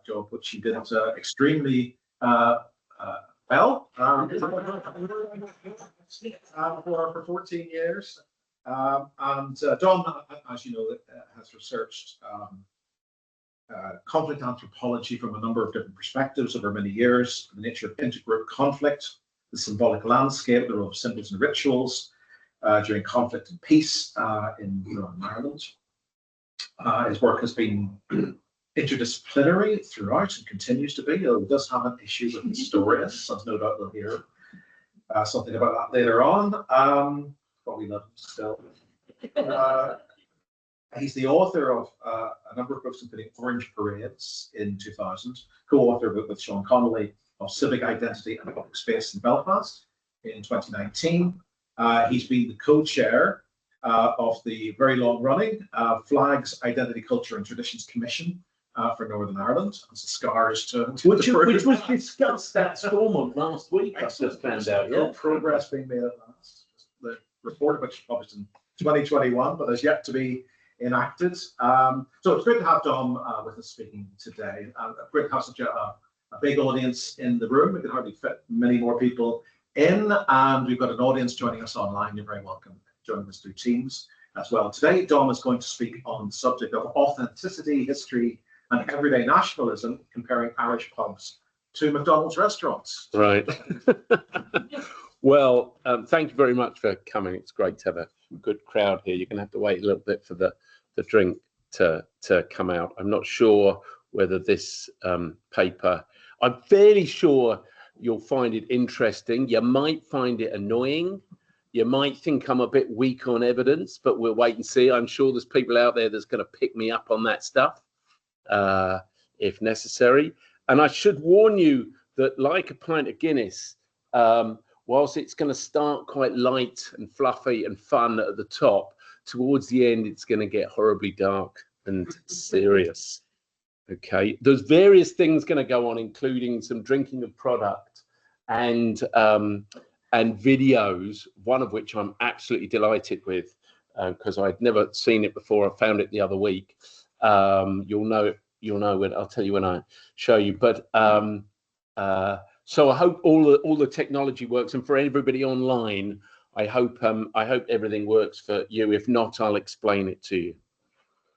job, which he did extremely well for 14 years. And Dom, as you know, has researched conflict anthropology from a number of different perspectives over many years, the nature of intergroup conflict, the symbolic landscape, the role of symbols and rituals during conflict and peace in Northern Ireland. His work has been interdisciplinary throughout and continues to be, although he does have an issue with historians, so no doubt we'll hear something about that later on. But we love him still. He's the author of a number of books, including Orange Parades in 2000, co-author with Sean Connolly of Civic Identity and Public Space in Belfast in 2019. He's been the co-chair of the very long-running Flags, Identity, Culture and Traditions Commission for Northern Ireland. And so scars to which was discussed at Stormont last week. I just found out. Yeah, progress being made at last. The report, which was published in 2021, but has yet to be enacted. So it's great to have Dom with us speaking today. Great to have such a big audience in the room. We can hardly fit many more people in, and we've got an audience joining us online. You're very welcome joining us through Teams as well. Today, Dom is going to speak on the subject of authenticity, history, and everyday nationalism, comparing Irish pubs to McDonald's restaurants. Right. Well, thank you very much for coming. It's great to have a good crowd here. You're going to have to wait a little bit for the drink to come out. I'm not sure whether this paper, I'm fairly sure you'll find it interesting. You might find it annoying. You might think I'm a bit weak on evidence, but we'll wait and see. I'm sure there's people out there that's going to pick me up on that stuff if necessary. And I should warn you that, like a pint of Guinness, whilst it's going to start quite light and fluffy and fun at the top, towards the end, it's going to get horribly dark and serious. Okay, there's various things going to go on, including some drinking of product and videos, one of which I'm absolutely delighted with because I'd never seen it before. I found it the other week. You'll know when I'll tell you when I show you. But so I hope all the technology works, and for everybody online, I hope everything works for you. If not, I'll explain it to you.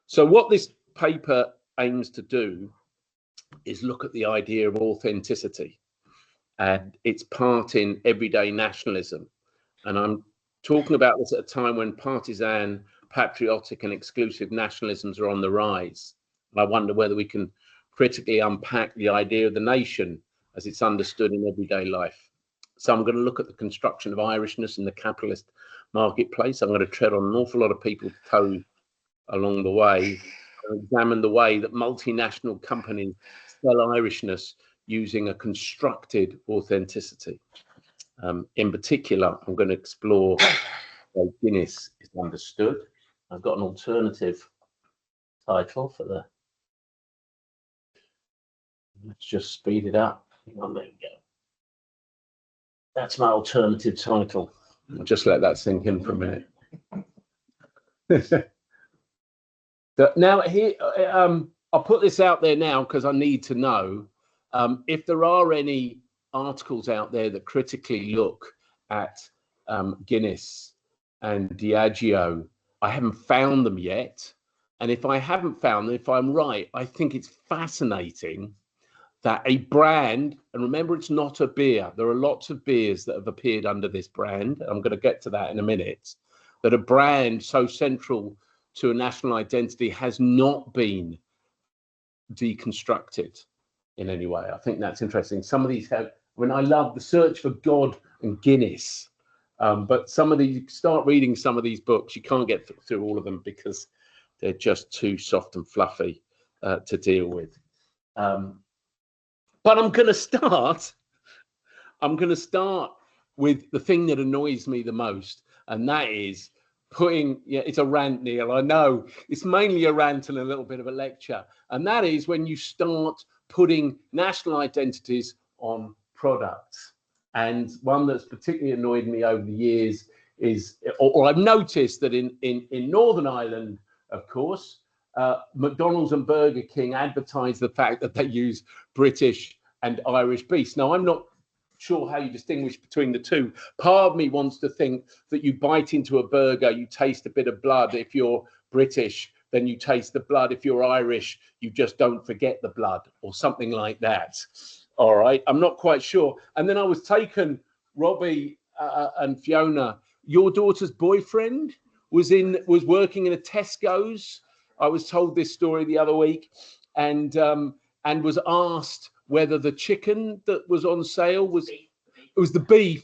So what this paper aims to do is look at the idea of authenticity and its part in everyday nationalism. And I'm talking about this at a time when partisan, patriotic and exclusive nationalisms are on the rise. And I wonder whether we can critically unpack the idea of the nation as it's understood in everyday life. So I'm going to look at the construction of Irishness in the capitalist marketplace. I'm going to tread on an awful lot of people's toes along the way and examine the way that multinational companies sell Irishness using a constructed authenticity. In particular, I'm going to explore how Guinness is understood. I've got an alternative title for the. Let's just speed it up. Oh, there we go. That's my alternative title. I'll just let that sink in for a minute. Now here, I'll put this out there now because I need to know if there are any articles out there that critically look at Guinness and Diageo. I haven't found them yet. And if I haven't found them, if I'm right, I think it's fascinating that a brand, and remember, it's not a beer. There are lots of beers that have appeared under this brand. I'm going to get to that in a minute. That a brand so central to a national identity has not been deconstructed in any way. I think that's interesting. Some of these have, I love the search for God and Guinness, but some of these, start reading some of these books, you can't get through all of them because they're just too soft and fluffy to deal with. But I'm going to start with the thing that annoys me the most, and that is putting, it's a rant, Neil, I know, it's mainly a rant and a little bit of a lecture, and that is when you start putting national identities on products. And one that's particularly annoyed me over the years is, or I've noticed that in Northern Ireland, of course, McDonald's and Burger King advertise the fact that they use British and Irish beef. Now, I'm not sure how you distinguish between the two. Part of me wants to think that you bite into a burger, you taste a bit of blood. If you're British, then you taste the blood. If you're Irish, you just don't forget the blood, or something like that. All right, I'm not quite sure. And then I was taken, Robbie and Fiona, your daughter's boyfriend was working in a Tesco's. I was told this story the other week, and was asked whether the chicken that was on sale was the beef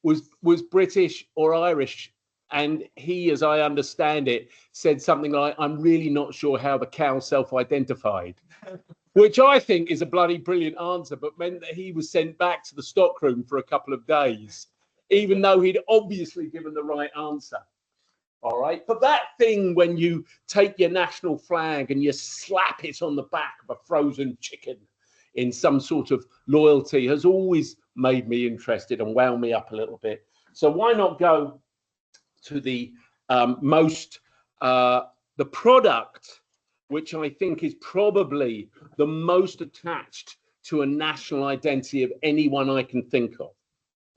was British or Irish. And he, as I understand it, said something like, "I'm really not sure how the cow self-identified," which I think is a bloody brilliant answer, but meant that he was sent back to the stockroom for a couple of days, even though he'd obviously given the right answer. All right. But that thing when you take your national flag and you slap it on the back of a frozen chicken in some sort of loyalty has always made me interested and wound me up a little bit. So why not go to the the product, which I think is probably the most attached to a national identity of anyone I can think of.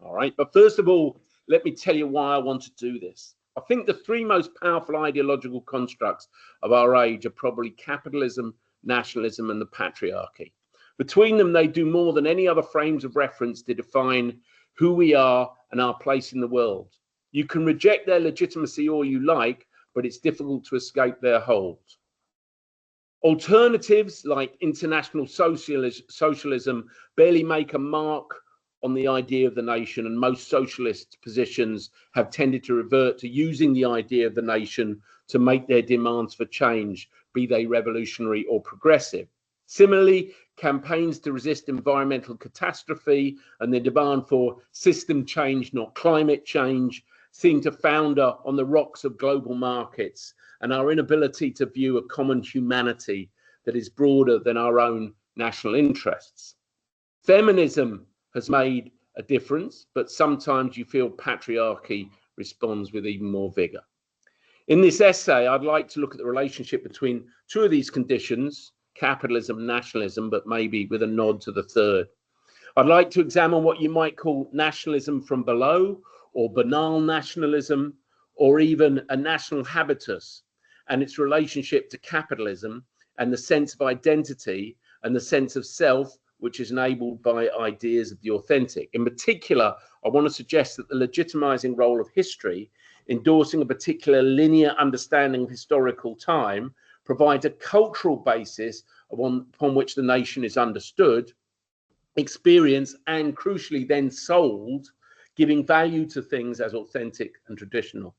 All right. But first of all, let me tell you why I want to do this. I think the three most powerful ideological constructs of our age are probably capitalism, nationalism, and the patriarchy. Between them, they do more than any other frames of reference to define who we are and our place in the world. You can reject their legitimacy all you like, but it's difficult to escape their hold. Alternatives like international socialism barely make a mark on the idea of the nation, and most socialist positions have tended to revert to using the idea of the nation to make their demands for change, be they revolutionary or progressive. Similarly, campaigns to resist environmental catastrophe and the demand for system change, not climate change, seem to founder on the rocks of global markets and our inability to view a common humanity that is broader than our own national interests. Feminism has made a difference, but sometimes you feel patriarchy responds with even more vigor. In this essay, I'd like to look at the relationship between two of these conditions, capitalism and nationalism, but maybe with a nod to the third. I'd like to examine what you might call nationalism from below, or banal nationalism, or even a national habitus, and its relationship to capitalism and the sense of identity and the sense of self, which is enabled by ideas of the authentic. In particular, I want to suggest that the legitimizing role of history, endorsing a particular linear understanding of historical time, provides a cultural basis upon which the nation is understood, experienced, and crucially then sold, giving value to things as authentic and traditional.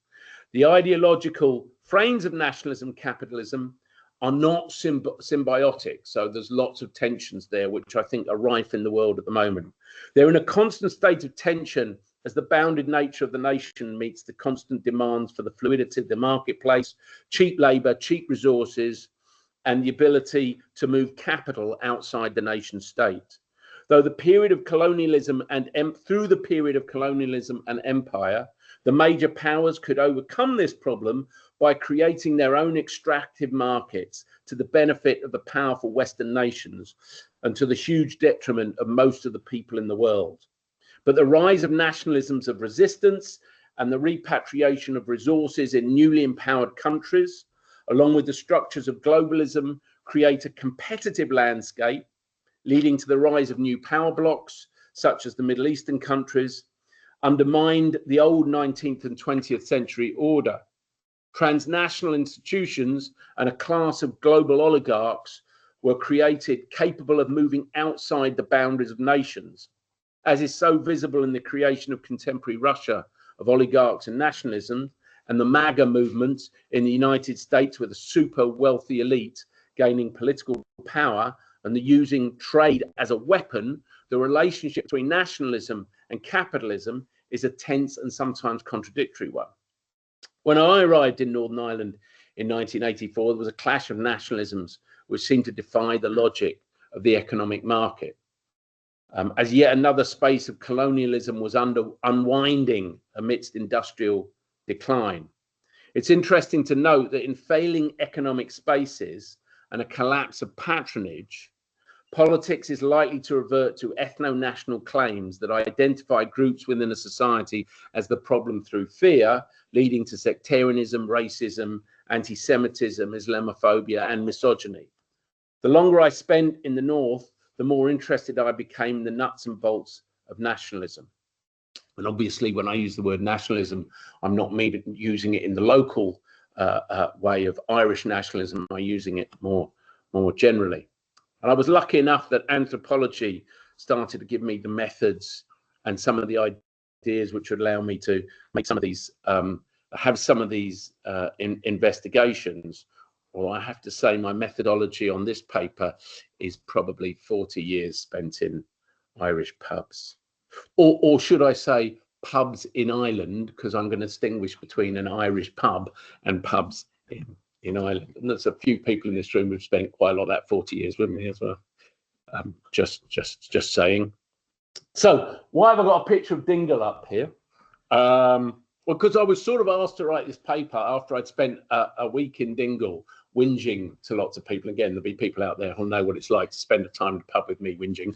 The ideological frames of nationalism and capitalism are not symbiotic. So there's lots of tensions there, which I think are rife in the world at the moment. They're in a constant state of tension as the bounded nature of the nation meets the constant demands for the fluidity of the marketplace, cheap labor, cheap resources, and the ability to move capital outside the nation state. Though the period of colonialism through the period of colonialism and empire, the major powers could overcome this problem by creating their own extractive markets to the benefit of the powerful Western nations and to the huge detriment of most of the people in the world. But the rise of nationalisms of resistance and the repatriation of resources in newly empowered countries, along with the structures of globalism, create a competitive landscape, leading to the rise of new power blocks, such as the Middle Eastern countries, undermined the old 19th and 20th century order. Transnational institutions and a class of global oligarchs were created capable of moving outside the boundaries of nations, as is so visible in the creation of contemporary Russia of oligarchs and nationalism, and the MAGA movement in the United States with a super wealthy elite gaining political power and the using trade as a weapon. The relationship between nationalism and capitalism is a tense and sometimes contradictory one. When I arrived in Northern Ireland in 1984, there was a clash of nationalisms which seemed to defy the logic of the economic market. As yet another space of colonialism was unwinding amidst industrial decline. It's interesting to note that in failing economic spaces and a collapse of patronage, politics is likely to revert to ethno-national claims that identify groups within a society as the problem through fear, leading to sectarianism, racism, anti-Semitism, Islamophobia, and misogyny. The longer I spent in the North, the more interested I became in the nuts and bolts of nationalism. And obviously, when I use the word nationalism, I'm not using it in the local way of Irish nationalism. I'm using it more generally. And I was lucky enough that anthropology started to give me the methods and some of the ideas which would allow me to make some of these, have some of these investigations. Well, I have to say my methodology on this paper is probably 40 years spent in Irish pubs. Or should I say pubs in Ireland, because I'm going to distinguish between an Irish pub and pubs in Ireland. And there's a few people in this room who've spent quite a lot of that 40 years with me as well. Just saying. So why have I got a picture of Dingle up here? Well, because I was sort of asked to write this paper after I'd spent a week in Dingle whinging to lots of people. Again, there'll be people out there who'll know what it's like to spend a time in the pub with me whinging.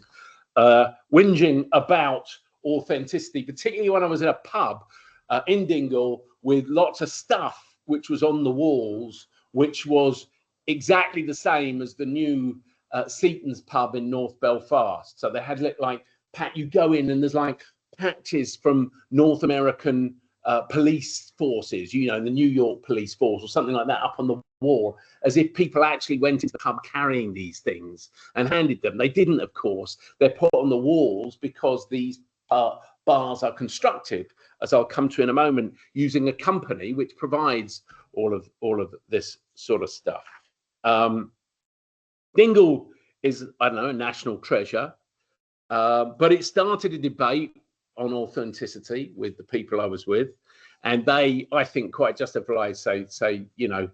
Whinging about authenticity, particularly when I was in a pub in Dingle with lots of stuff which was on the walls, which was exactly the same as the new Seton's pub in North Belfast. So they had like, you go in and there's like patches from North American police forces, you know, the New York police force or something like that up on the wall, as if people actually went into the pub carrying these things and handed them. They didn't, of course. They're put on the walls because these bars are constructed, as I'll come to in a moment, using a company which provides all of this sort of stuff. Dingle is, I don't know, a national treasure, but it started a debate on authenticity with the people I was with, and they, I think, quite justifiably say, you know,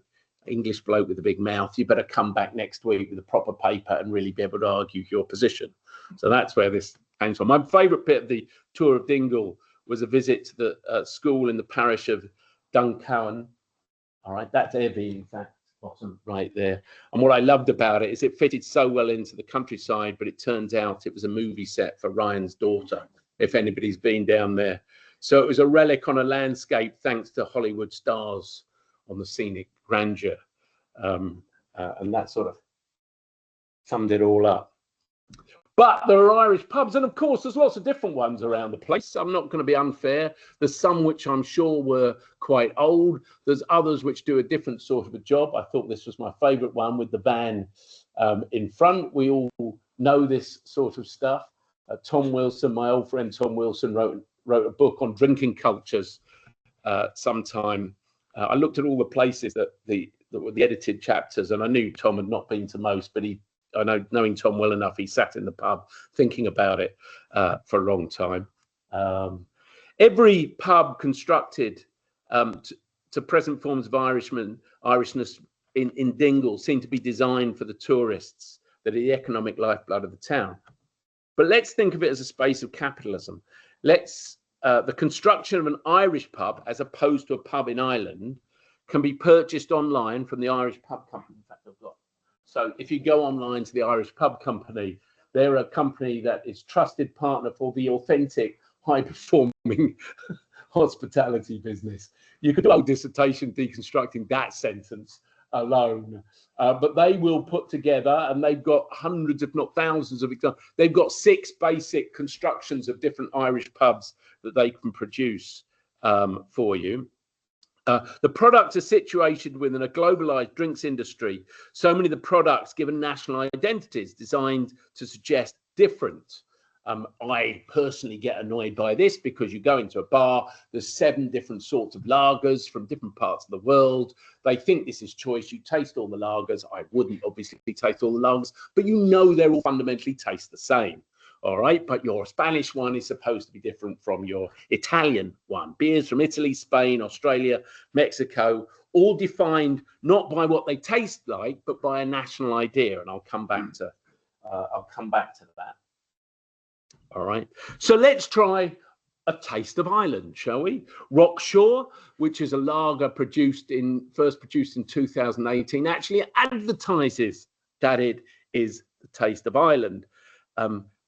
English bloke with a big mouth, you better come back next week with a proper paper and really be able to argue your position. So that's where this came from. My favourite bit of the tour of Dingle was a visit to the school in the parish of Duncowan. All right, that's there, the exact bottom right there. And what I loved about it is it fitted so well into the countryside, but it turns out it was a movie set for Ryan's daughter, if anybody's been down there. So it was a relic on a landscape thanks to Hollywood stars on the scenic grandeur. And that sort of summed it all up. But there are Irish pubs, and of course there's lots of different ones around the place. I'm not going to be unfair. There's some which I'm sure were quite old. There's others which do a different sort of a job. I thought this was my favourite one with the van in front. We all know this sort of stuff. Tom Wilson, my old friend Tom Wilson, wrote a book on drinking cultures sometime. I looked at all the places that were the edited chapters, and I knew Tom had not been to most, but knowing Tom well enough, he sat in the pub thinking about it for a long time. Every pub constructed to present forms of Irishness in Dingle seemed to be designed for the tourists that are the economic lifeblood of the town. But let's think of it as a space of capitalism. The construction of an Irish pub, as opposed to a pub in Ireland, can be purchased online from the Irish Pub Company. In fact, I've got. So if you go online to the Irish Pub Company, they're a company that is trusted partner for the authentic, high-performing hospitality business. You could do a whole dissertation deconstructing that sentence alone, but they will put together, and they've got hundreds, if not thousands of examples. They've got 6 basic constructions of different Irish pubs that they can produce for you. The products are situated within a globalized drinks industry. So many of the products given national identities designed to suggest different. I personally get annoyed by this because you go into a bar, there's 7 different sorts of lagers from different parts of the world. They think this is choice. You taste all the lagers. I wouldn't obviously taste all the lagers, but you know they're all fundamentally taste the same. All right, but your Spanish one is supposed to be different from your Italian one. Beers from Italy, Spain, Australia, Mexico, all defined not by what they taste like, but by a national idea. And I'll come back to that. All right, so let's try a taste of Ireland, shall we? Rockshore, which is a lager first produced in 2018, actually advertises that it is the taste of Ireland,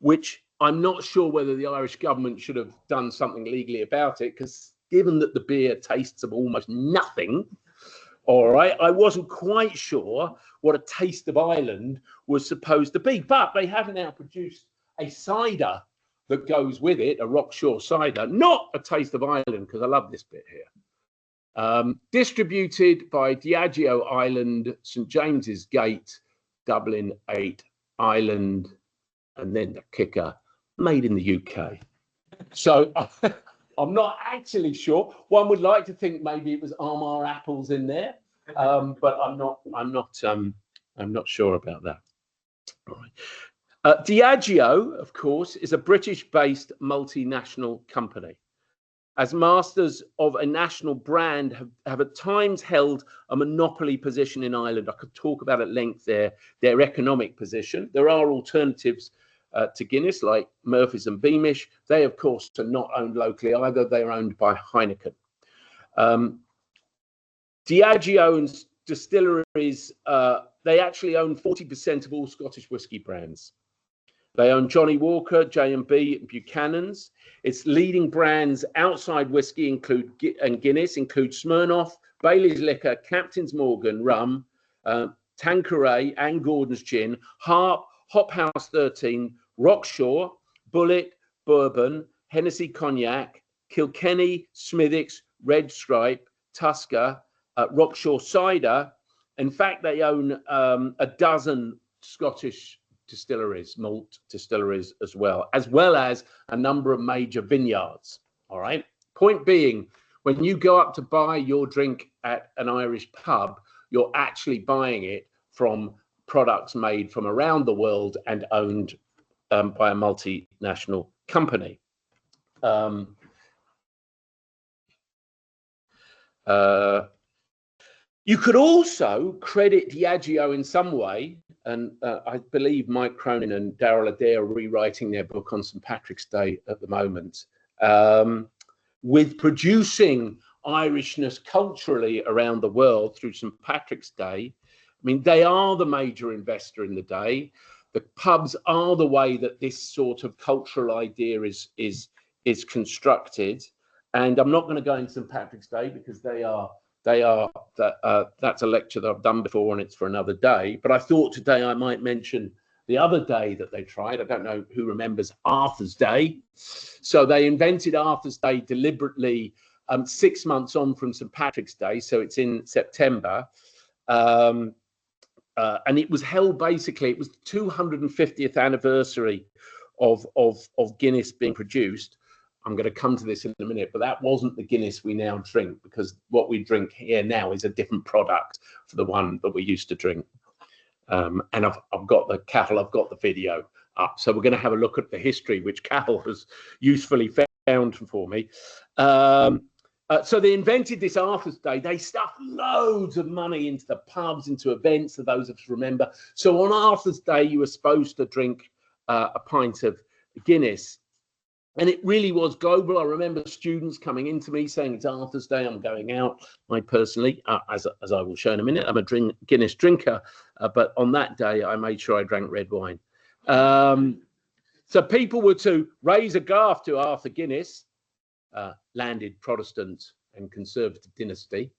which I'm not sure whether the Irish government should have done something legally about it, because given that the beer tastes of almost nothing, all right, I wasn't quite sure what a taste of Ireland was supposed to be. But they have now produced a cider that goes with it, a Rockshore cider, not a taste of Ireland, because I love this bit here. Distributed by Diageo Ireland, St James's Gate, Dublin 8, Ireland, and then the kicker, made in the UK. So I'm not actually sure. One would like to think maybe it was Armagh apples in there, but I'm not sure about that. All right. Diageo, of course, is a British-based multinational company. As masters of a national brand, have at times held a monopoly position in Ireland. I could talk about at length their economic position. There are alternatives to Guinness, like Murphy's and Beamish. They, of course, are not owned locally either. They're owned by Heineken. Diageo distilleries, they actually own 40% of all Scottish whisky brands. They own Johnny Walker, J&B, and Buchanan's. Its leading brands outside whisky and Guinness include Smirnoff, Bailey's Liquor, Captain's Morgan Rum, Tanqueray and Gordon's Gin, Harp, Hop House 13, Rockshore, Bullet, Bourbon, Hennessy Cognac, Kilkenny, Smithwick's, Red Stripe, Tusker, Rockshore Cider. In fact, they own a dozen Scottish distilleries, malt distilleries as well as a number of major vineyards. All right. Point being, when you go up to buy your drink at an Irish pub, you're actually buying it from products made from around the world and owned by a multinational company. You could also credit Diageo in some way, and I believe Mike Cronin and Daryl Adair are rewriting their book on St Patrick's Day at the moment, with producing Irishness culturally around the world through St Patrick's Day. I mean, they are the major investor in the day. The pubs are the way that this sort of cultural idea is constructed. And I'm not going to go into St Patrick's Day because that's a lecture that I've done before and it's for another day. But I thought today I might mention the other day that they tried. I don't know who remembers Arthur's Day. So they invented Arthur's Day deliberately 6 months on from St Patrick's Day. So it's in September. And it was held basically, it was the 250th anniversary of Guinness being produced. I'm going to come to this in a minute, but that wasn't the Guinness we now drink, because what we drink here now is a different product for the one that we used to drink. And I've got the Carol, I've got the video up. So we're going to have a look at the history, which Carol has usefully found for me. So they invented this Arthur's Day. They stuffed loads of money into the pubs, into events, for those of us remember. So on Arthur's Day, you were supposed to drink a pint of Guinness. And it really was global. I remember students coming into me saying, it's Arthur's Day, I'm going out. I personally, as I will show in a minute, I'm a Guinness drinker. But on that day, I made sure I drank red wine. So people were to raise a glass to Arthur Guinness, landed Protestant and Conservative dynasty.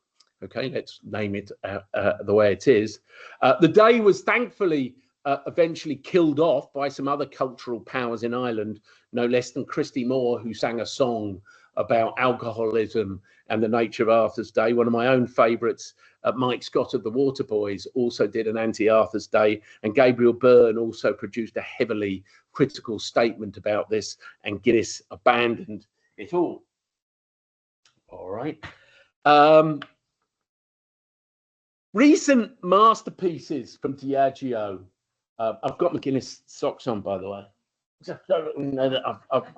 Okay, let's name it the way it is. The day was thankfully eventually killed off by some other cultural powers in Ireland, no less than Christy Moore, who sang a song about alcoholism and the nature of Arthur's Day. One of my own favourites, Mike Scott of the Waterboys, also did an anti-Arthur's Day, and Gabriel Byrne also produced a heavily critical statement about this, and Guinness abandoned it all. All right. Recent masterpieces from Diageo. I've got my Guinness socks on, by the way. Just so you know that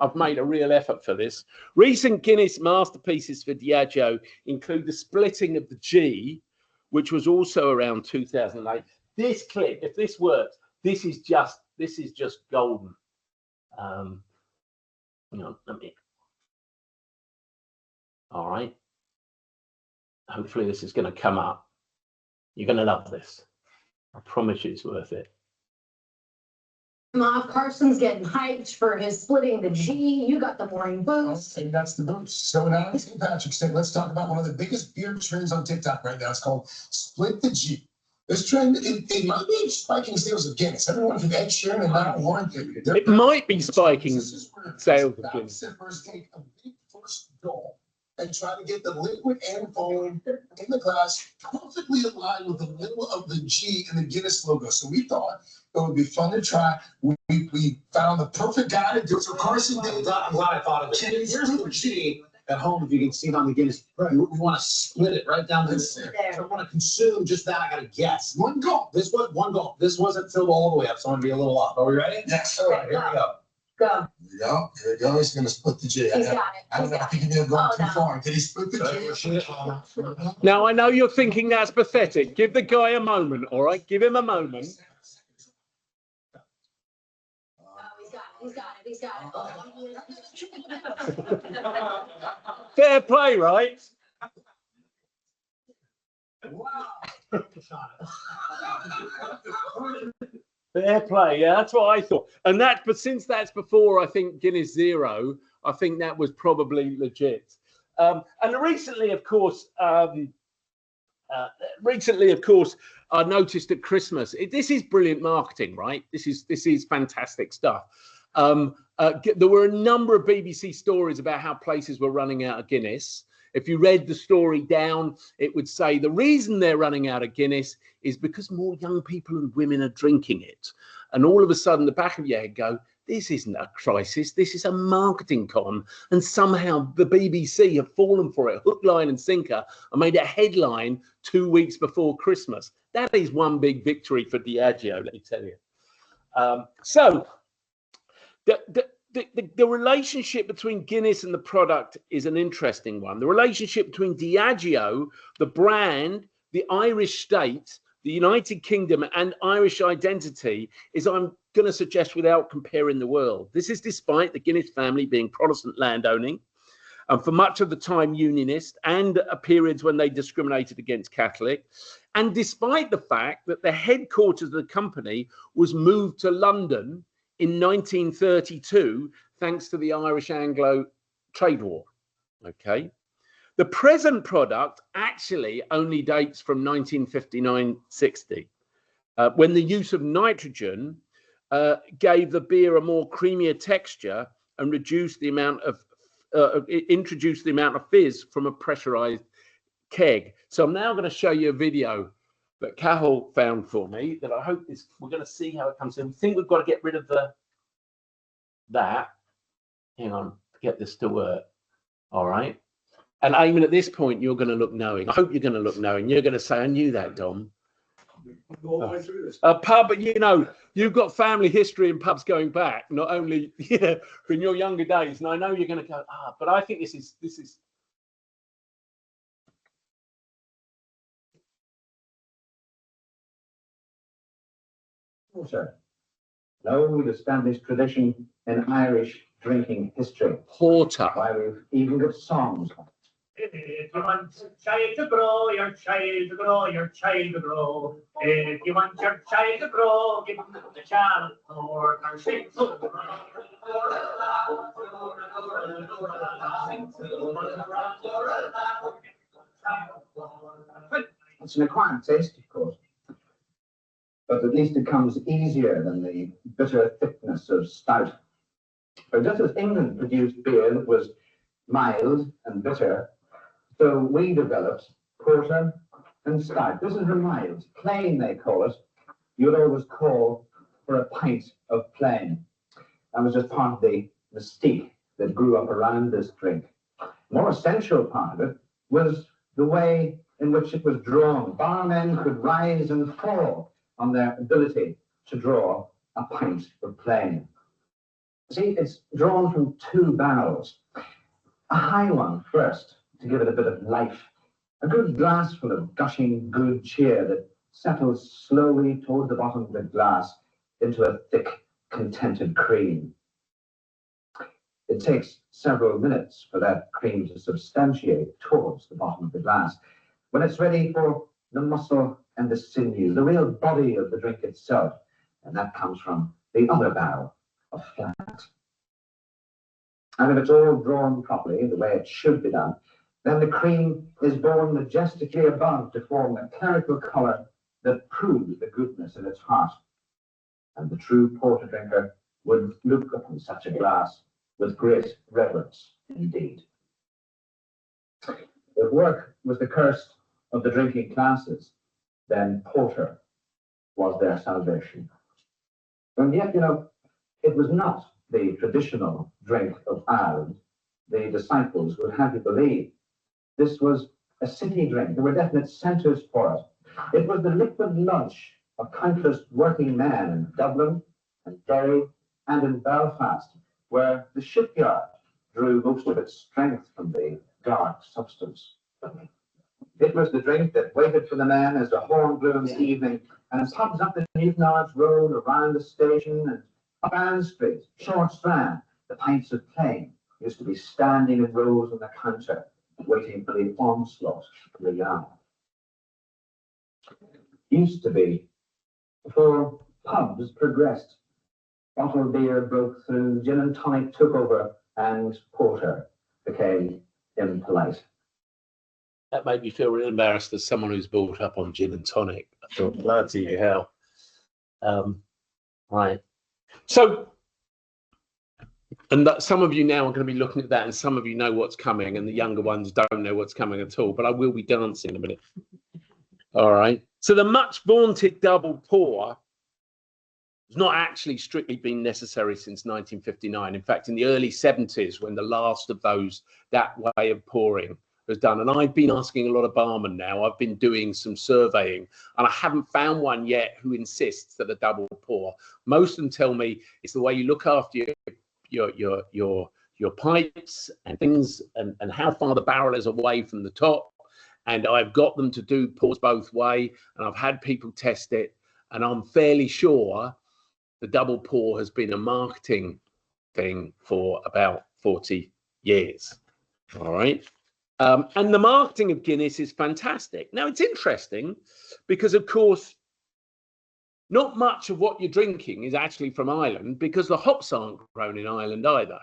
I've made a real effort for this. Recent Guinness masterpieces for Diageo include the splitting of the G, which was also around 2008. This clip, if this works, this is just golden. Hang on, let me All right. Hopefully this is going to come up. You're going to love this. I promise you it's worth it. Carson's getting hyped for his splitting the G. You got the morning boost. And that's the boost. So now it's St. Patrick's Day. Let's talk about one of the biggest beer trends on TikTok right now. It's called Split the G. This trend, it might be spiking sales of Guinness. Everyone from Ed Sheeran and Niall Horan. It might be spiking sales of Guinness. Sippers take a big first gulp and try to get the liquid and foam in the glass perfectly aligned with the middle of the G in the Guinness logo. So we thought it would be fun to try. We found the perfect guy to do it. So Carson did. I'm glad I thought of it. Here's the G at home. If you can see it on the Guinness, we want to split it right down this. So I want to consume just that. I got to guess. One gulp. This was one gulp. This wasn't filled all the way up, so I'm going to be a little off. Are we ready? Yes. All right, here we go. Go. There you go. There you go. He's going to split the G. He's got it. I don't know if he can have gone too far. Did he split the G? Now, I know you're thinking that's pathetic. Give the guy a moment, all right? Give him a moment. He's got it. He's got it. Fair play, right? Wow. Fair play, yeah, that's what I thought. And that, but since that's before, I think Guinness Zero, I think that was probably legit. And recently, of course, I noticed at Christmas, this is brilliant marketing, right? This is fantastic stuff. There were a number of BBC stories about how places were running out of Guinness. If you read the story down, it would say the reason they're running out of Guinness is because more young people and women are drinking it. And all of a sudden, the back of your head go, this isn't a crisis, this is a marketing con. And somehow the BBC have fallen for it, hook, line and sinker, and made a headline 2 weeks before Christmas. That is one big victory for Diageo, let me tell you. The relationship between Guinness and the product is an interesting one. The relationship between Diageo, the brand, the Irish state, the United Kingdom, and Irish identity is, I'm going to suggest, without comparing the world. This is despite the Guinness family being Protestant landowning, and for much of the time unionist, and periods when they discriminated against Catholic, and despite the fact that the headquarters of the company was moved to London in 1932, thanks to the Irish-Anglo trade war. Okay. The present product actually only dates from 1959-60, when the use of nitrogen gave the beer a more creamier texture and reduced the amount of, introduced the amount of fizz from a pressurized keg. So I'm now going to show you a video that Cahill found for me that I hope is, we're going to see how it comes in. We think we've got to get rid of that. Hang on, to get this to work. All right. And Eamon, at this point, you're going to look knowing. I hope you're going to look knowing. You're going to say, I knew that, Dom. All the way through this. A pub, you know, you've got family history in pubs going back, not only from your younger days. And I know you're going to go, but I think this is. Porter, an old established tradition in Irish drinking history. Porter. Why we've even got songs. If you want your child to grow, your child to grow, your child to grow. If you want your child to grow, give him the child for our sake. It's an acquired taste, of course, but at least it comes easier than the bitter thickness of stout. But just as England produced beer that was mild and bitter, so we developed porter and stout. This is the mild, plain they call it. You would always call for a pint of plain. That was just part of the mystique that grew up around this drink. The more essential part of it was the way in which it was drawn. Barmen could rise and fall on their ability to draw a pint of plain. See, it's drawn from two barrels. A high one first, to give it a bit of life. A good glassful of gushing good cheer that settles slowly toward the bottom of the glass into a thick, contented cream. It takes several minutes for that cream to substantiate towards the bottom of the glass. When it's ready for the muscle and the sinew, the real body of the drink itself, and that comes from the other barrel of flat. And if it's all drawn properly, the way it should be done, then the cream is borne majestically above to form a clerical colour that proves the goodness in its heart. And the true porter drinker would look upon such a glass with great reverence indeed. If work was the curse of the drinking classes, then porter was their salvation. And yet, it was not the traditional drink of Ireland. The disciples would have you believe this was a city drink. There were definite centres for it. It was the liquid lunch of countless working men in Dublin and Derry and in Belfast, where the shipyard drew most of its strength from the dark substance. It was the drink that waited for the men as the horn blew in the evening, and pubs up the Newtonards Road, around the station, and up Ann Street, Short Strand, the pints of plain used to be standing in rows on the counter, waiting for the onslaught of the yard. Used to be, before pubs progressed, bottled beer broke through, gin and tonic took over, and porter became impolite. That made me feel really embarrassed as someone who's brought up on gin and tonic. I thought, bloody hell. Right. So, and that some of you now are going to be looking at that, and some of you know what's coming, and the younger ones don't know what's coming at all, but I will be dancing in a minute. All right. So the much vaunted double pour has not actually strictly been necessary since 1959. In fact, in the early 70s, when the last of that way of pouring was done, and I've been asking a lot of barmen now, I've been doing some surveying, and I haven't found one yet who insists that a double pour. Most of them tell me it's the way you look after your pipes and things, and how far the barrel is away from the top. And I've got them to do pours both way, and I've had people test it, and I'm fairly sure the double pour has been a marketing thing for about 40 years. All right. And the marketing of Guinness is fantastic. Now, it's interesting because, of course, not much of what you're drinking is actually from Ireland, because the hops aren't grown in Ireland either.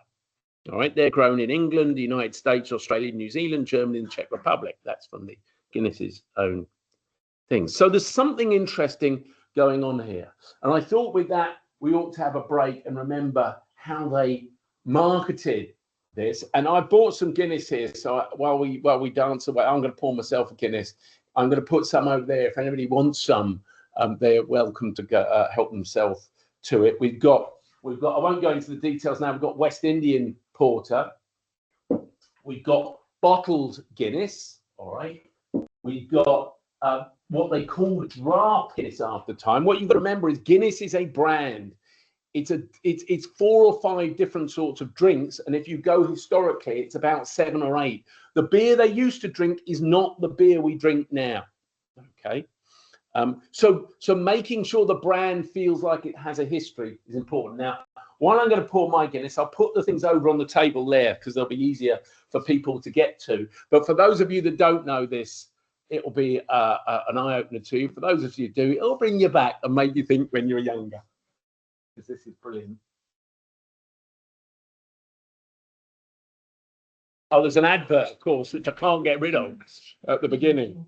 All right. They're grown in England, the United States, Australia, New Zealand, Germany, and the Czech Republic. That's from the Guinness's own things. So there's something interesting going on here. And I thought with that, we ought to have a break and remember how they marketed this. And I bought some Guinness here, so while we dance away, I'm going to pour myself a Guinness. I'm going to put some over there. If anybody wants some, they're welcome to go, help themselves to it. We've got. I won't go into the details now. We've got West Indian porter. We've got bottled Guinness. All right. We've got what they call draft Guinness after time. What you've got to remember is Guinness is a brand. It's 4 or 5 different sorts of drinks, and if you go historically, it's about 7 or 8. The beer they used to drink is not the beer we drink now. Okay, so making sure the brand feels like it has a history is important. Now, while I'm going to pour my Guinness, I'll put the things over on the table there because they'll be easier for people to get to. But for those of you that don't know this, it will be an eye opener to you. For those of you who do, it'll bring you back and make you think when you were younger. Because this is brilliant. Oh, there's an advert, of course, which I can't get rid of at the beginning.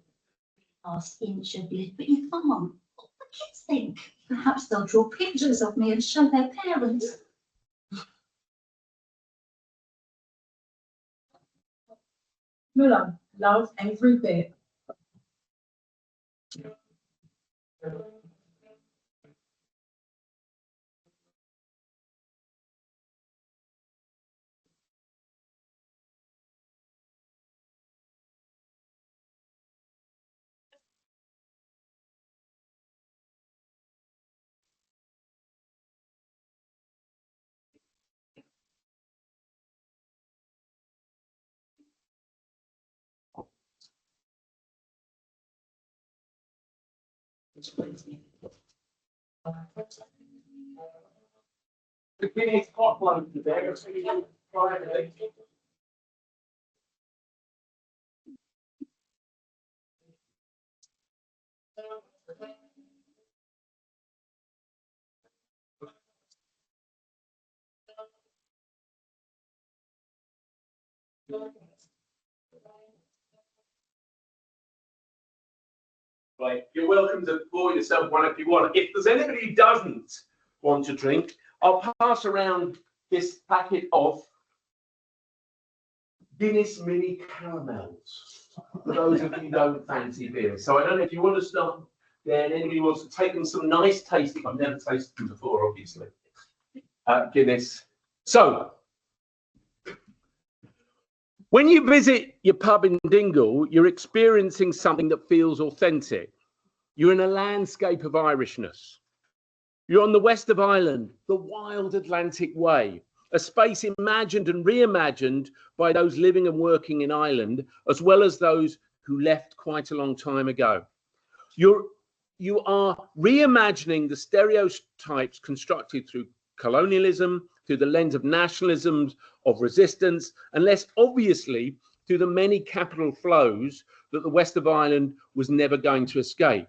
Last inch of lip, but you can't. What do the kids think? Perhaps they'll draw pictures of me and show their parents. Muller loves every bit. The Guinness hot one today. Right, you're welcome to pour yourself one if you want. If there's anybody who doesn't want to drink, I'll pass around this packet of Guinness mini caramels for those of you who don't fancy beer. So I don't know if you want to start there, and anybody wants to take them some nice tasting. I've never tasted them before, obviously. Guinness. So when you visit your pub in Dingle, you're experiencing something that feels authentic. You're in a landscape of Irishness. You're on the west of Ireland, the wild Atlantic way, a space imagined and reimagined by those living and working in Ireland, as well as those who left quite a long time ago. You are reimagining the stereotypes constructed through colonialism, through the lens of nationalisms, of resistance, and less obviously through the many capital flows that the west of Ireland was never going to escape.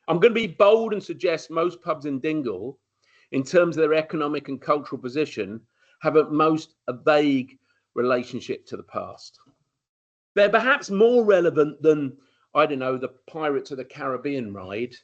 I'm going to be bold and suggest most pubs in Dingle, in terms of their economic and cultural position, have at most a vague relationship to the past. They're perhaps more relevant than, I don't know, the Pirates of the Caribbean ride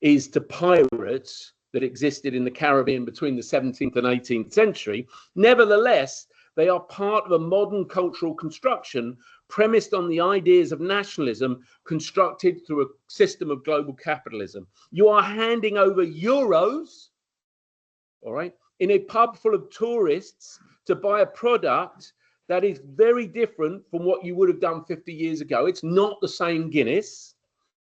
is to pirates that existed in the Caribbean between the 17th and 18th century. Nevertheless, they are part of a modern cultural construction premised on the ideas of nationalism constructed through a system of global capitalism. You are handing over euros, all right, in a pub full of tourists to buy a product that is very different from what you would have done 50 years ago. It's not the same Guinness.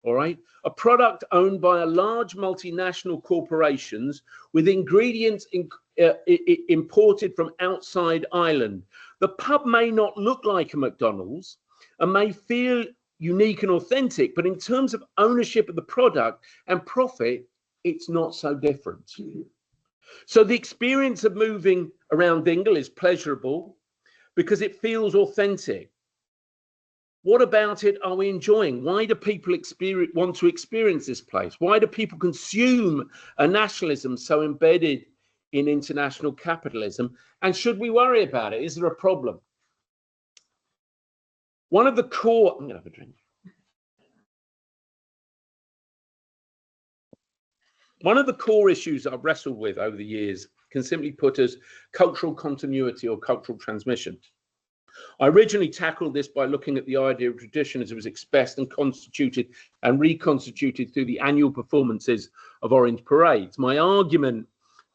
All right, a product owned by a large multinational corporations with ingredients imported from outside Ireland. The pub may not look like a McDonald's and may feel unique and authentic, but in terms of ownership of the product and profit, it's not so different. So the experience of moving around Dingle is pleasurable because it feels authentic. What about it are we enjoying? Why do people want to experience this place? Why do people consume a nationalism so embedded in international capitalism? And should we worry about it? Is there a problem? One of the core... I'm going to have a drink. One of the core issues I've wrestled with over the years can simply put as cultural continuity or cultural transmission. I originally tackled this by looking at the idea of tradition as it was expressed and constituted and reconstituted through the annual performances of Orange parades. My argument,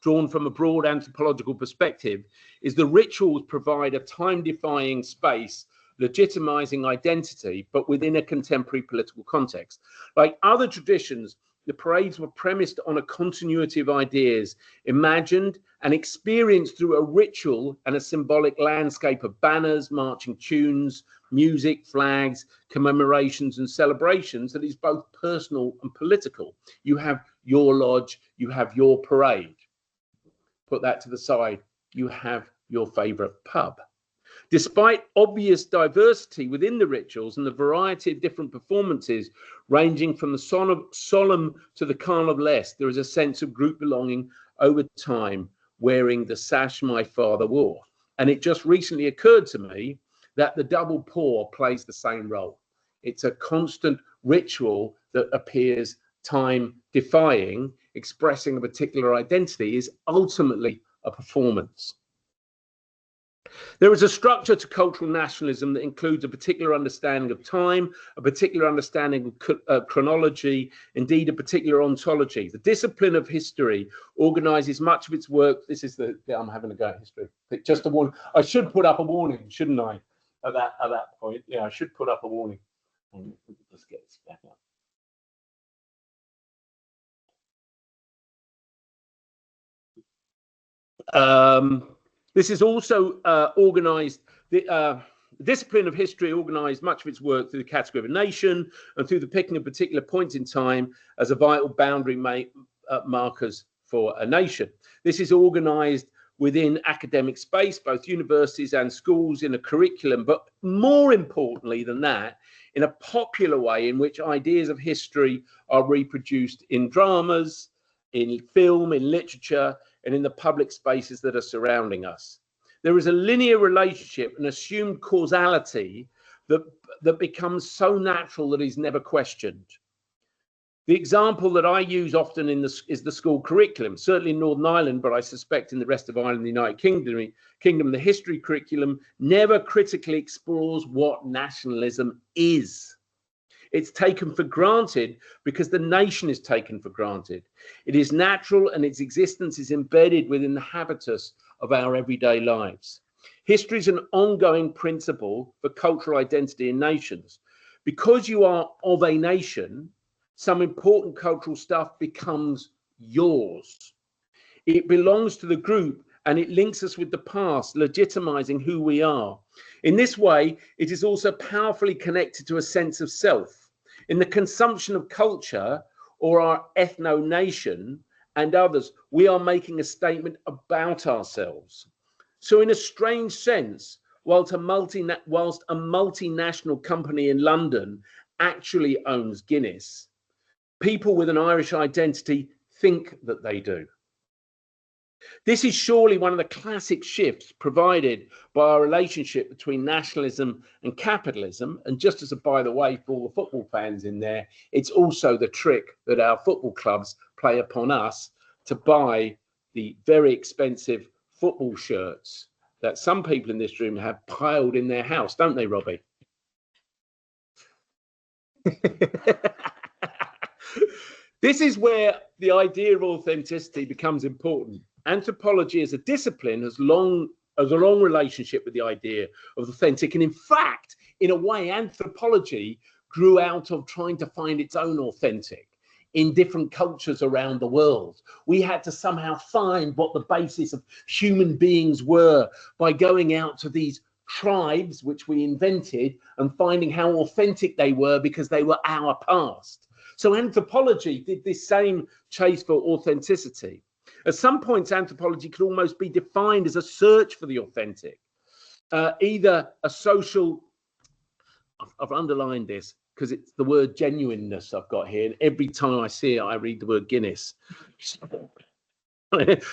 drawn from a broad anthropological perspective, is the rituals provide a time-defying space, legitimizing identity, but within a contemporary political context. Like other traditions, the parades were premised on a continuity of ideas, imagined and experienced through a ritual and a symbolic landscape of banners, marching tunes, music, flags, commemorations and celebrations that is both personal and political. You have your lodge, you have your parade. Put that to the side, you have your favorite pub. Despite obvious diversity within the rituals and the variety of different performances, ranging from the solemn to the carnivalesque, there is a sense of group belonging over time, wearing the sash my father wore. And it just recently occurred to me that the double pour plays the same role. It's a constant ritual that appears time-defying, expressing a particular identity, is ultimately a performance. There is a structure to cultural nationalism that includes a particular understanding of time, a particular understanding of chronology, indeed a particular ontology. The discipline of history organizes much of its work. This is I'm having a go at history. Just a warning. I should put up a warning, shouldn't I? At that point, yeah, I should put up a warning. Let's get this back up. This is also organized, the discipline of history organized much of its work through the category of a nation and through the picking of particular points in time as a vital boundary markers for a nation. This is organized within academic space, both universities and schools, in a curriculum, but more importantly than that, in a popular way in which ideas of history are reproduced in dramas, in film, in literature, and in the public spaces that are surrounding us. There is a linear relationship, an assumed causality that becomes so natural that is never questioned. The example that I use often is the school curriculum, certainly in Northern Ireland, but I suspect in the rest of Ireland, the United Kingdom, the history curriculum never critically explores what nationalism is. It's taken for granted because the nation is taken for granted. It is natural and its existence is embedded within the habitus of our everyday lives. History is an ongoing principle for cultural identity in nations. Because you are of a nation, some important cultural stuff becomes yours. It belongs to the group and it links us with the past, legitimizing who we are. In this way, it is also powerfully connected to a sense of self. In the consumption of culture or our ethno-nation and others, we are making a statement about ourselves. So in a strange sense, whilst a multinational company in London actually owns Guinness, people with an Irish identity think that they do. This is surely one of the classic shifts provided by our relationship between nationalism and capitalism. And just as a by the way for all the football fans in there, it's also the trick that our football clubs play upon us to buy the very expensive football shirts that some people in this room have piled in their house, don't they, Robbie? This is where the idea of authenticity becomes important. Anthropology as a discipline has a long relationship with the idea of authentic. And in fact, in a way, anthropology grew out of trying to find its own authentic in different cultures around the world. We had to somehow find what the basis of human beings were by going out to these tribes, which we invented, and finding how authentic they were because they were our past. So anthropology did this same chase for authenticity. At some points, anthropology could almost be defined as a search for the authentic, either a social, I've underlined this because it's the word genuineness I've got here, and every time I see it, I read the word Guinness.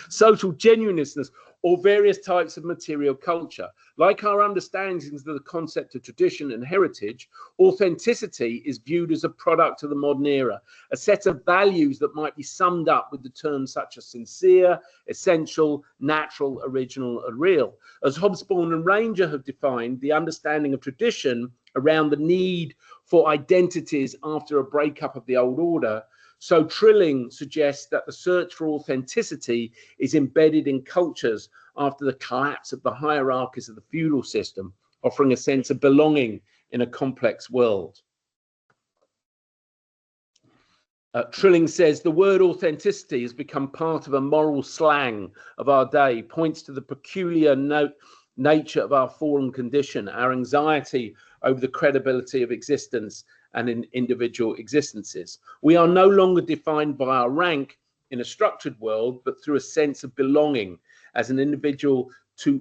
Social genuineness, or various types of material culture. Like our understandings of the concept of tradition and heritage, authenticity is viewed as a product of the modern era, a set of values that might be summed up with the terms such as sincere, essential, natural, original, and real. As Hobsbawm and Ranger have defined the understanding of tradition around the need for identities after a breakup of the old order, so Trilling suggests that the search for authenticity is embedded in cultures after the collapse of the hierarchies of the feudal system, offering a sense of belonging in a complex world. Trilling says the word authenticity has become part of a moral slang of our day, points to the peculiar nature of our fallen condition, our anxiety over the credibility of existence and in individual existences. We are no longer defined by our rank in a structured world, but through a sense of belonging as an individual to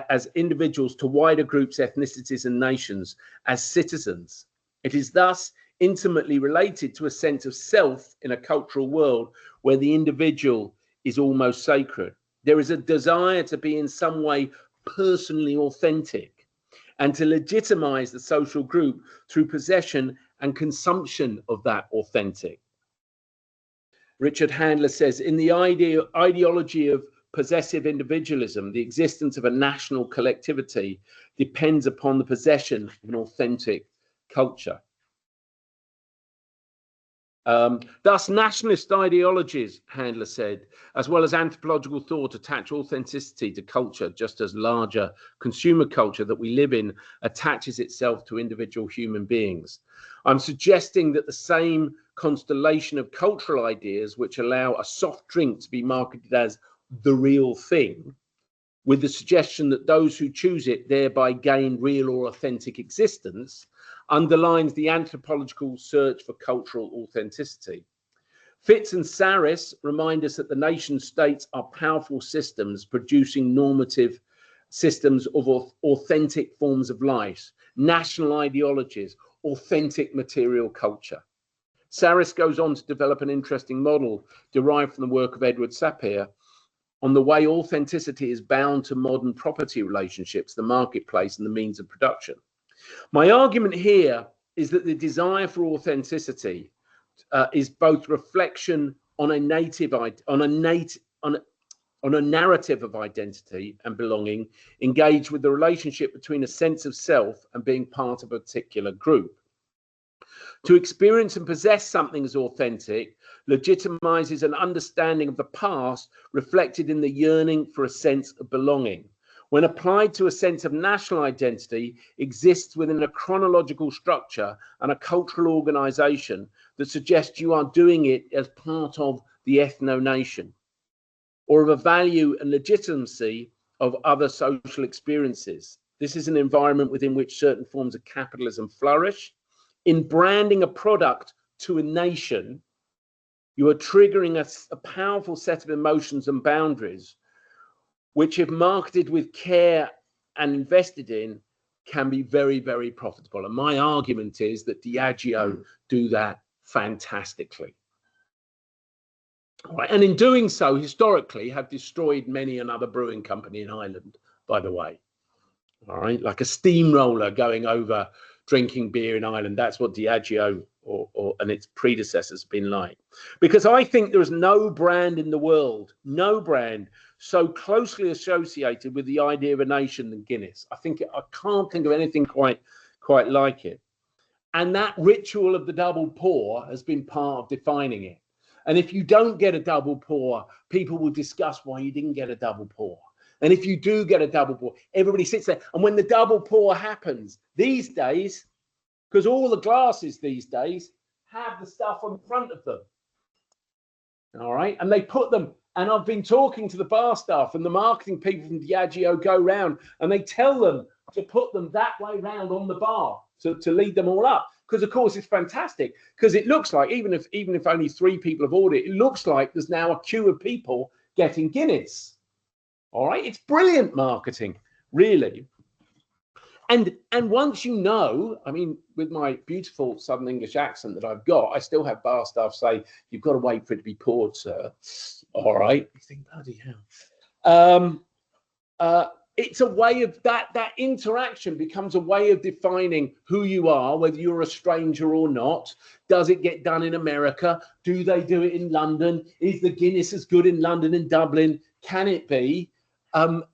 as individuals to wider groups, ethnicities, and nations as citizens. It is thus intimately related to a sense of self in a cultural world where the individual is almost sacred. There is a desire to be in some way personally authentic and to legitimize the social group through possession and consumption of that authentic. Richard Handler says, in the ideology of possessive individualism, the existence of a national collectivity depends upon the possession of an authentic culture. Thus, nationalist ideologies, Handler said, as well as anthropological thought, attach authenticity to culture, just as larger consumer culture that we live in attaches itself to individual human beings. I'm suggesting that the same constellation of cultural ideas which allow a soft drink to be marketed as the real thing, with the suggestion that those who choose it thereby gain real or authentic existence, underlines the anthropological search for cultural authenticity. Fitz and Saris remind us that the nation states are powerful systems producing normative systems of authentic forms of life, national ideologies, authentic material culture. Saris goes on to develop an interesting model derived from the work of Edward Sapir on the way authenticity is bound to modern property relationships, the marketplace, and the means of production. My argument here is that the desire for authenticity is both reflection on a narrative of identity and belonging, engaged with the relationship between a sense of self and being part of a particular group. To experience and possess something as authentic legitimizes an understanding of the past reflected in the yearning for a sense of belonging. When applied to a sense of national identity, exists within a chronological structure and a cultural organization that suggests you are doing it as part of the ethno-nation, or of a value and legitimacy of other social experiences. This is an environment within which certain forms of capitalism flourish. In branding a product to a nation, you are triggering a powerful set of emotions and boundaries, which if marketed with care and invested in, can be very, very profitable. And my argument is that Diageo do that fantastically. All right. And in doing so, historically, have destroyed many another brewing company in Ireland, by the way. All right, like a steamroller going over drinking beer in Ireland. That's what Diageo and its predecessors have been like. Because I think there is no brand in the world, no brand so closely associated with the idea of a nation than Guinness. I can't think of anything quite like it. And that ritual of the double pour has been part of defining it. And if you don't get a double pour, people will discuss why you didn't get a double pour. And if you do get a double pour, everybody sits there. And when the double pour happens these days, because all the glasses these days have the stuff on the front of them. All right. And they put them, and I've been talking to the bar staff and the marketing people from Diageo go round and they tell them to put them that way round on the bar to lead them all up. Because of course it's fantastic, because it looks like even if only 3 people have ordered it looks like there's now a queue of people getting Guinness. All right, it's brilliant marketing, really. And once you know, I mean, with my beautiful Southern English accent that I've got, I still have bar staff say, "You've got to wait for it to be poured, sir." All right, you think, bloody hell. It's a way of that interaction becomes a way of defining who you are, whether you're a stranger or not. Does it get done in America? Do they do it in London? Is the Guinness as good in London and Dublin? Can it be? To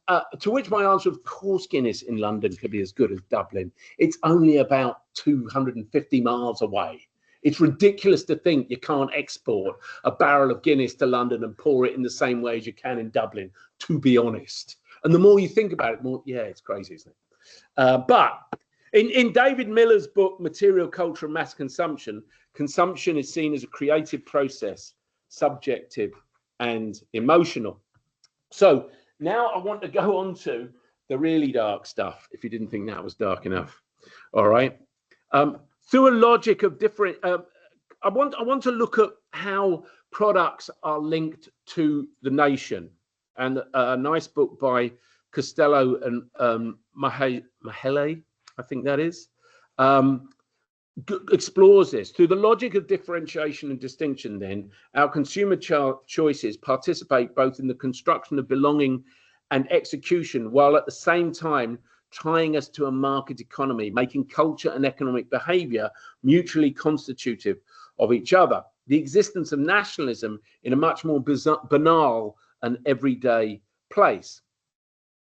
which my answer, of course, Guinness in London could be as good as Dublin. It's only about 250 miles away. It's ridiculous to think you can't export a barrel of Guinness to London and pour it in the same way as you can in Dublin, to be honest. And the more you think about it, more, yeah, it's crazy, isn't it? But in David Miller's book, Material Culture and Mass Consumption, consumption is seen as a creative process, subjective and emotional. So now I want to go on to the really dark stuff, if you didn't think that was dark enough. All right. Through a logic of different, I want to look at how products are linked to the nation. And a nice book by Costello and Mahele, I think that is, explores this. Through the logic of differentiation and distinction, then, our consumer choices participate both in the construction of belonging and execution, while at the same time tying us to a market economy, making culture and economic behavior mutually constitutive of each other. The existence of nationalism in a much more banal and everyday place.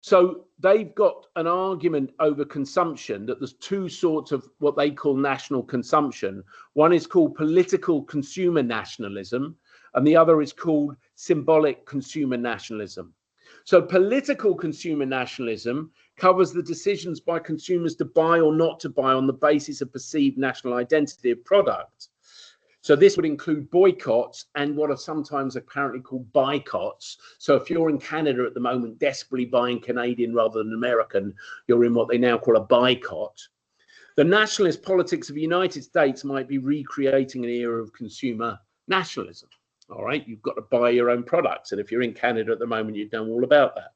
So they've got an argument over consumption, that there's 2 sorts of what they call national consumption. One is called political consumer nationalism, and the other is called symbolic consumer nationalism. So political consumer nationalism covers the decisions by consumers to buy or not to buy on the basis of perceived national identity of product. So this would include boycotts and what are sometimes apparently called boycotts. So if you're in Canada at the moment desperately buying Canadian rather than American, you're in what they now call a boycott. The nationalist politics of the United States might be recreating an era of consumer nationalism. All right, you've got to buy your own products. And if you're in Canada at the moment, you know all about that.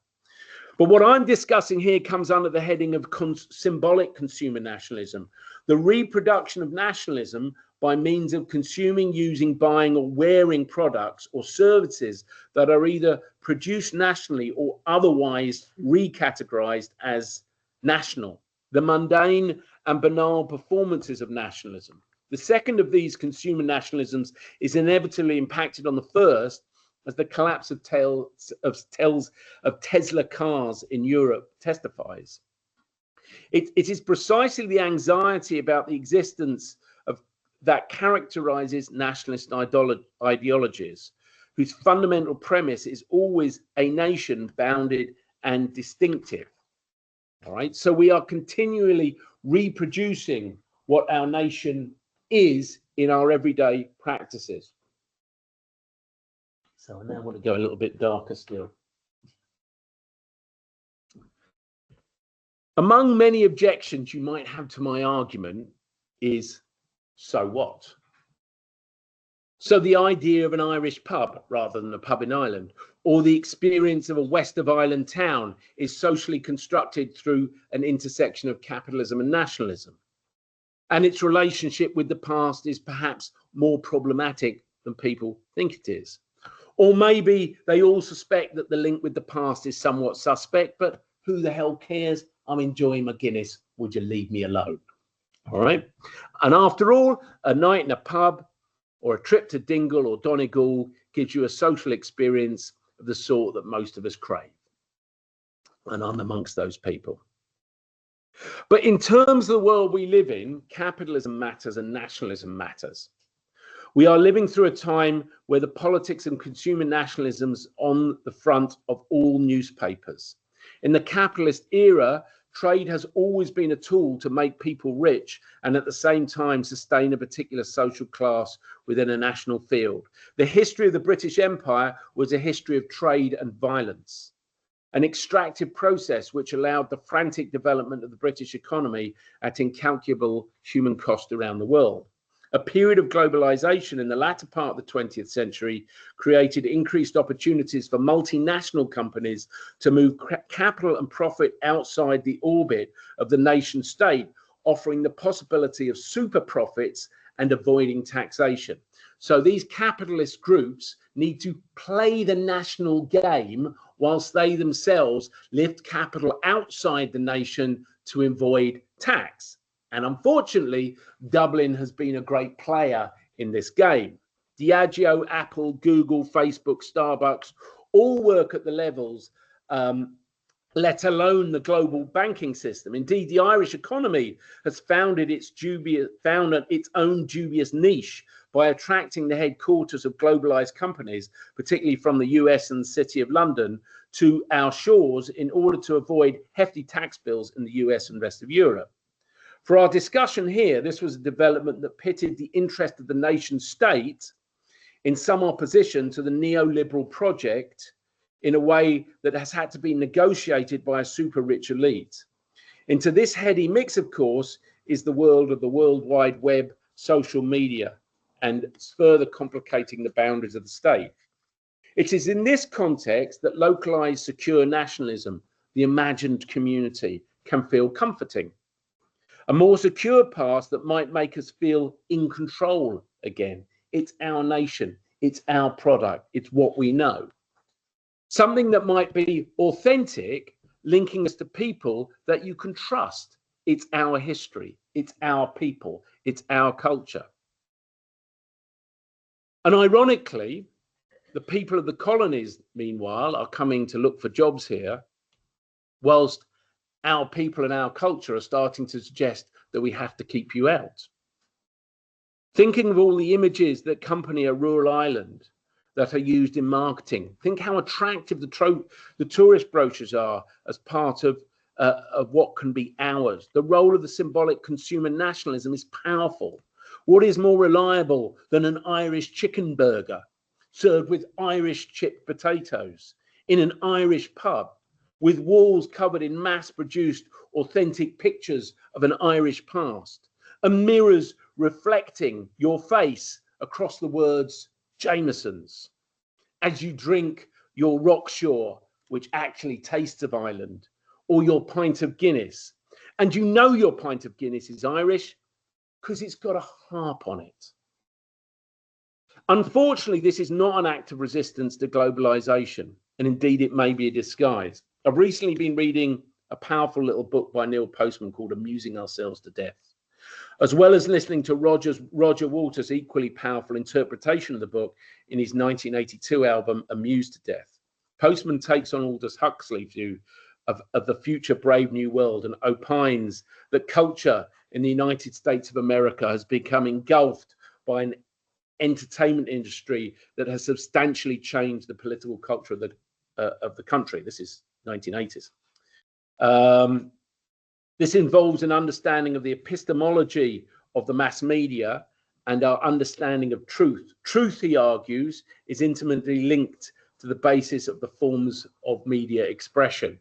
But what I'm discussing here comes under the heading of symbolic consumer nationalism, the reproduction of nationalism by means of consuming, using, buying or wearing products or services that are either produced nationally or otherwise recategorized as national, the mundane and banal performances of nationalism. The second of these consumer nationalisms is inevitably impacted on the first, as the collapse of Tesla cars in Europe testifies. It is precisely the anxiety about the existence of that characterizes nationalist ideologies, whose fundamental premise is always a nation bounded and distinctive. All right, so we are continually reproducing what our nation is in our everyday practices. So I now want to go a little bit darker still. Among many objections you might have to my argument is, so what? So the idea of an Irish pub rather than a pub in Ireland, or the experience of a West of Ireland town is socially constructed through an intersection of capitalism and nationalism. And its relationship with the past is perhaps more problematic than people think it is. Or maybe they all suspect that the link with the past is somewhat suspect, but who the hell cares? I'm enjoying my Guinness. Would you leave me alone? All right. And after all, a night in a pub or a trip to Dingle or Donegal gives you a social experience of the sort that most of us crave. And I'm amongst those people. But in terms of the world we live in, capitalism matters and nationalism matters. We are living through a time where the politics and consumer nationalism's on the front of all newspapers. In the capitalist era, trade has always been a tool to make people rich and at the same time sustain a particular social class within a national field. The history of the British Empire was a history of trade and violence, an extractive process which allowed the frantic development of the British economy at incalculable human cost around the world. A period of globalization in the latter part of the 20th century created increased opportunities for multinational companies to move capital and profit outside the orbit of the nation state, offering the possibility of super profits and avoiding taxation. So these capitalist groups need to play the national game whilst they themselves lift capital outside the nation to avoid tax. And unfortunately, Dublin has been a great player in this game. Diageo, Apple, Google, Facebook, Starbucks all work at the levels, let alone the global banking system. Indeed, the Irish economy has found its own dubious niche by attracting the headquarters of globalized companies, particularly from the US and the City of London, to our shores in order to avoid hefty tax bills in the US and rest of Europe. For our discussion here, this was a development that pitted the interest of the nation state in some opposition to the neoliberal project in a way that has had to be negotiated by a super rich elite. Into this heady mix, of course, is the world of the World Wide Web, social media, and further complicating the boundaries of the state. It is in this context that localized secure nationalism, the imagined community, can feel comforting. A more secure past that might make us feel in control again. It's our nation, it's our product, it's what we know. Something that might be authentic, linking us to people that you can trust. It's our history, it's our people, it's our culture. And ironically, the people of the colonies, meanwhile, are coming to look for jobs here, whilst our people and our culture are starting to suggest that we have to keep you out. Thinking of all the images that accompany a rural island that are used in marketing, think how attractive the tourist brochures are as part of what can be ours. The role of the symbolic consumer nationalism is powerful. What is more reliable than an Irish chicken burger served with Irish chipped potatoes in an Irish pub, with walls covered in mass-produced authentic pictures of an Irish past, and mirrors reflecting your face across the words Jamesons, as you drink your Rockshore, which actually tastes of Ireland, or your pint of Guinness. And you know your pint of Guinness is Irish because it's got a harp on it. Unfortunately, this is not an act of resistance to globalization, and indeed it may be a disguise. I've recently been reading a powerful little book by Neil Postman called Amusing Ourselves to Death, as well as listening to Roger Waters' equally powerful interpretation of the book in his 1982 album Amused to Death. Postman takes on Aldous Huxley's view of the future brave new world and opines that culture in the United States of America has become engulfed by an entertainment industry that has substantially changed the political culture of the country. This is 1980s. This involves an understanding of the epistemology of the mass media and our understanding of truth. Truth, he argues, is intimately linked to the basis of the forms of media expression,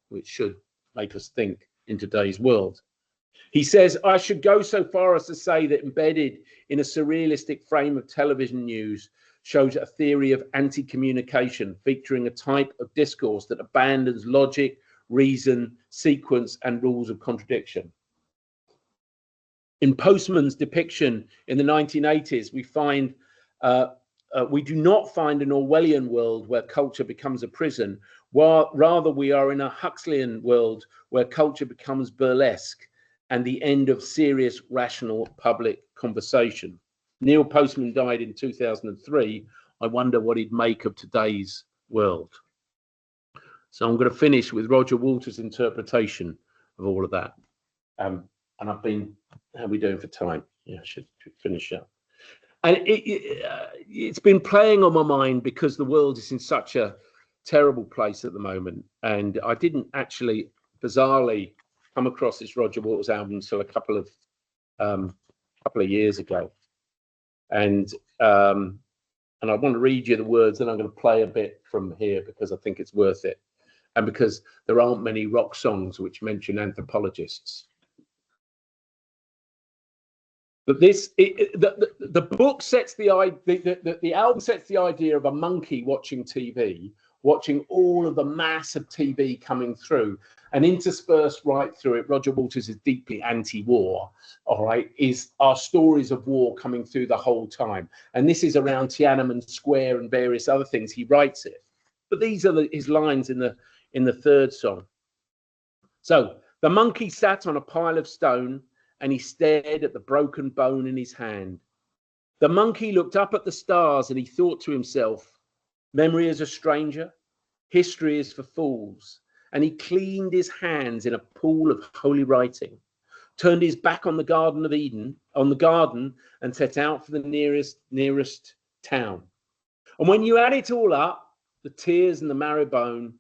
which should make us think in today's world. He says, I should go so far as to say that embedded in a surrealistic frame of television news shows a theory of anti-communication featuring a type of discourse that abandons logic, reason, sequence, and rules of contradiction. In Postman's depiction in the 1980s, we do not find an Orwellian world where culture becomes a prison, while rather we are in a Huxleyan world where culture becomes burlesque and the end of serious, rational public conversation. Neil Postman died in 2003. I wonder what he'd make of today's world. So I'm going to finish with Roger Waters' interpretation of all of that. And how are we doing for time? Yeah, I should finish up. And it's been playing on my mind because the world is in such a terrible place at the moment. And I didn't actually, bizarrely, come across this Roger Waters album until a couple of years ago. And I want to read you the words, and I'm going to play a bit from here because I think it's worth it. And because there aren't many rock songs which mention anthropologists. But the book sets the album sets the idea of a monkey watching TV, watching all of the mass of TV coming through, and interspersed right through it, Roger Waters is deeply anti-war, all right, is our stories of war coming through the whole time. And this is around Tiananmen Square and various other things. He writes it. But these are his lines in the third song. So, the monkey sat on a pile of stone and he stared at the broken bone in his hand. The monkey looked up at the stars and he thought to himself, memory is a stranger, history is for fools. And he cleaned his hands in a pool of holy writing, turned his back on the Garden of Eden, and set out for the nearest town. And when you add it all up, the tears and the marrow bone,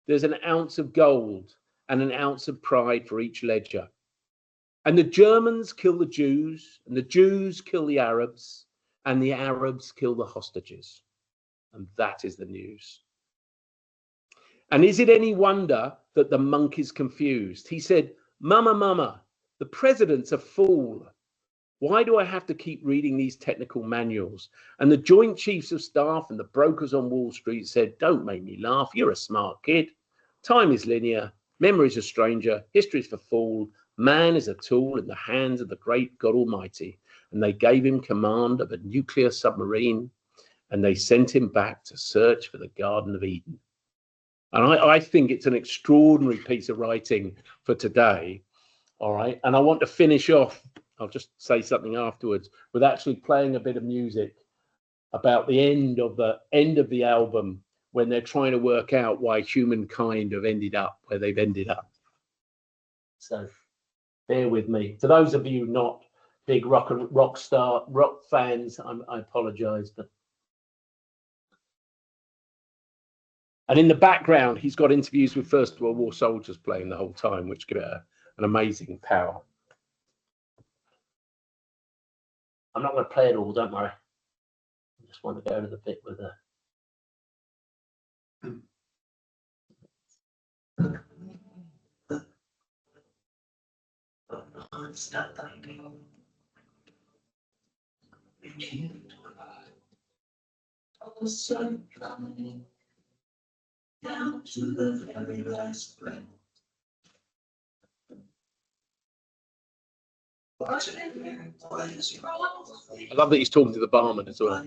there's an ounce of gold and an ounce of pride for each ledger. And the Germans kill the Jews, and the Jews kill the Arabs, and the Arabs kill the hostages. And that is the news. And is it any wonder that the monk is confused? He said, Mama, Mama, the president's a fool. Why do I have to keep reading these technical manuals? And the Joint Chiefs of Staff and the brokers on Wall Street said, don't make me laugh. You're a smart kid. Time is linear. Memory is a stranger. History is for fool. Man is a tool in the hands of the great God Almighty. And they gave him command of a nuclear submarine. And they sent him back to search for the Garden of Eden. And I think it's an extraordinary piece of writing for today. All right. And I want to finish off, I'll just say something afterwards, with actually playing a bit of music about the end of the album when they're trying to work out why humankind have ended up where they've ended up. So bear with me. To those of you not big rock fans, I apologize, but. And in the background, he's got interviews with First World War soldiers playing the whole time, which give it an amazing power. I'm not going to play it all, don't worry. I just want to go to the bit with the sun coming down to the very last breath. I love that he's talking to the barman as well.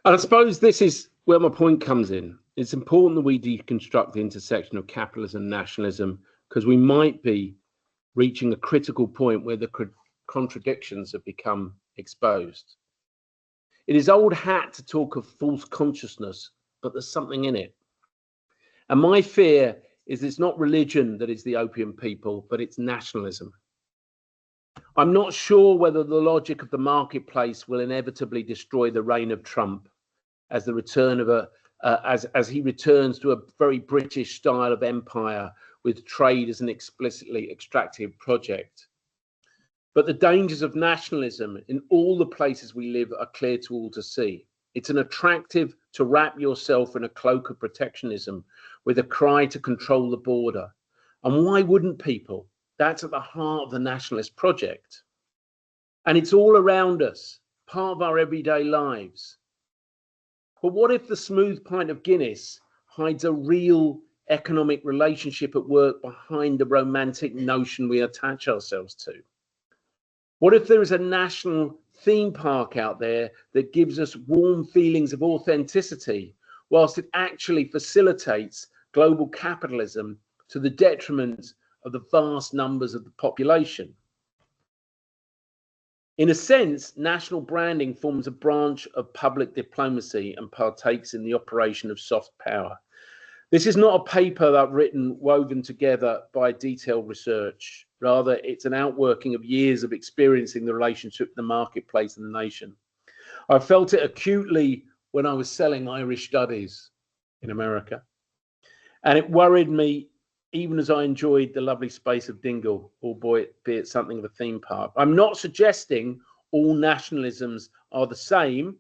And I suppose this is where my point comes in. It's important that we deconstruct the intersection of capitalism and nationalism, because we might be reaching a critical point where the contradictions have become exposed. It is old hat to talk of false consciousness, but there's something in it. And my fear is it's not religion that is the opium people, but it's nationalism. I'm not sure whether the logic of the marketplace will inevitably destroy the reign of Trump as the return of as he returns to a very British style of empire with trade as an explicitly extractive project. But the dangers of nationalism in all the places we live are clear to all to see. It's an attractive to wrap yourself in a cloak of protectionism with a cry to control the border. And why wouldn't people? That's at the heart of the nationalist project. And it's all around us, part of our everyday lives. But what if the smooth pint of Guinness hides a real economic relationship at work behind the romantic notion we attach ourselves to? What if there is a national theme park out there that gives us warm feelings of authenticity, whilst it actually facilitates global capitalism to the detriment of the vast numbers of the population? In a sense, national branding forms a branch of public diplomacy and partakes in the operation of soft power. This is not a paper that I've written woven together by detailed research. Rather, it's an outworking of years of experiencing the relationship with the marketplace and the nation. I felt it acutely when I was selling Irish studies in America. And it worried me even as I enjoyed the lovely space of Dingle, albeit be it something of a theme park. I'm not suggesting all nationalisms are the same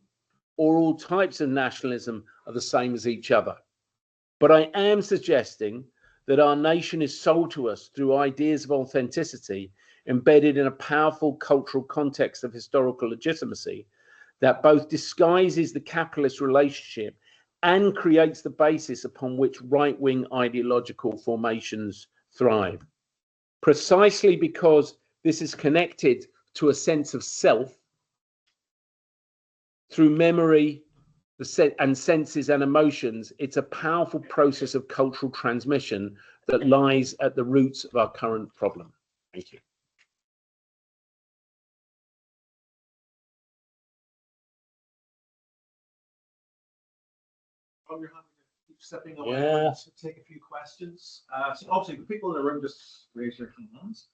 or all types of nationalism are the same as each other. But I am suggesting that our nation is sold to us through ideas of authenticity embedded in a powerful cultural context of historical legitimacy that both disguises the capitalist relationship and creates the basis upon which right-wing ideological formations thrive. precisely because this is connected to a sense of self through memory and senses and emotions. It's a powerful process of cultural transmission that lies at the roots of our current problem. Thank you. While you're keep stepping away, Yeah. to take a few questions. So obviously, people in the room, just raise your hands.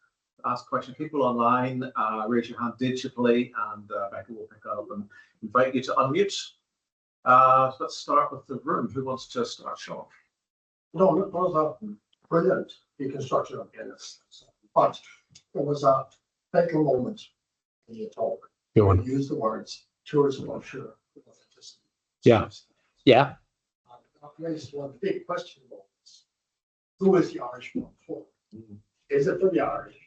Ask questions. People online, raise your hand digitally, and Becca will pick up and invite you to unmute. So let's start with the room. Who wants to start, Sean? No, it was a brilliant reconstruction of Guinness, but there was a fatal moment in your talk. Go on. You used the words tourism offshore. Yeah. Yeah. I've raised one big question about this. Who is the Irishman for? Is it for the Irish,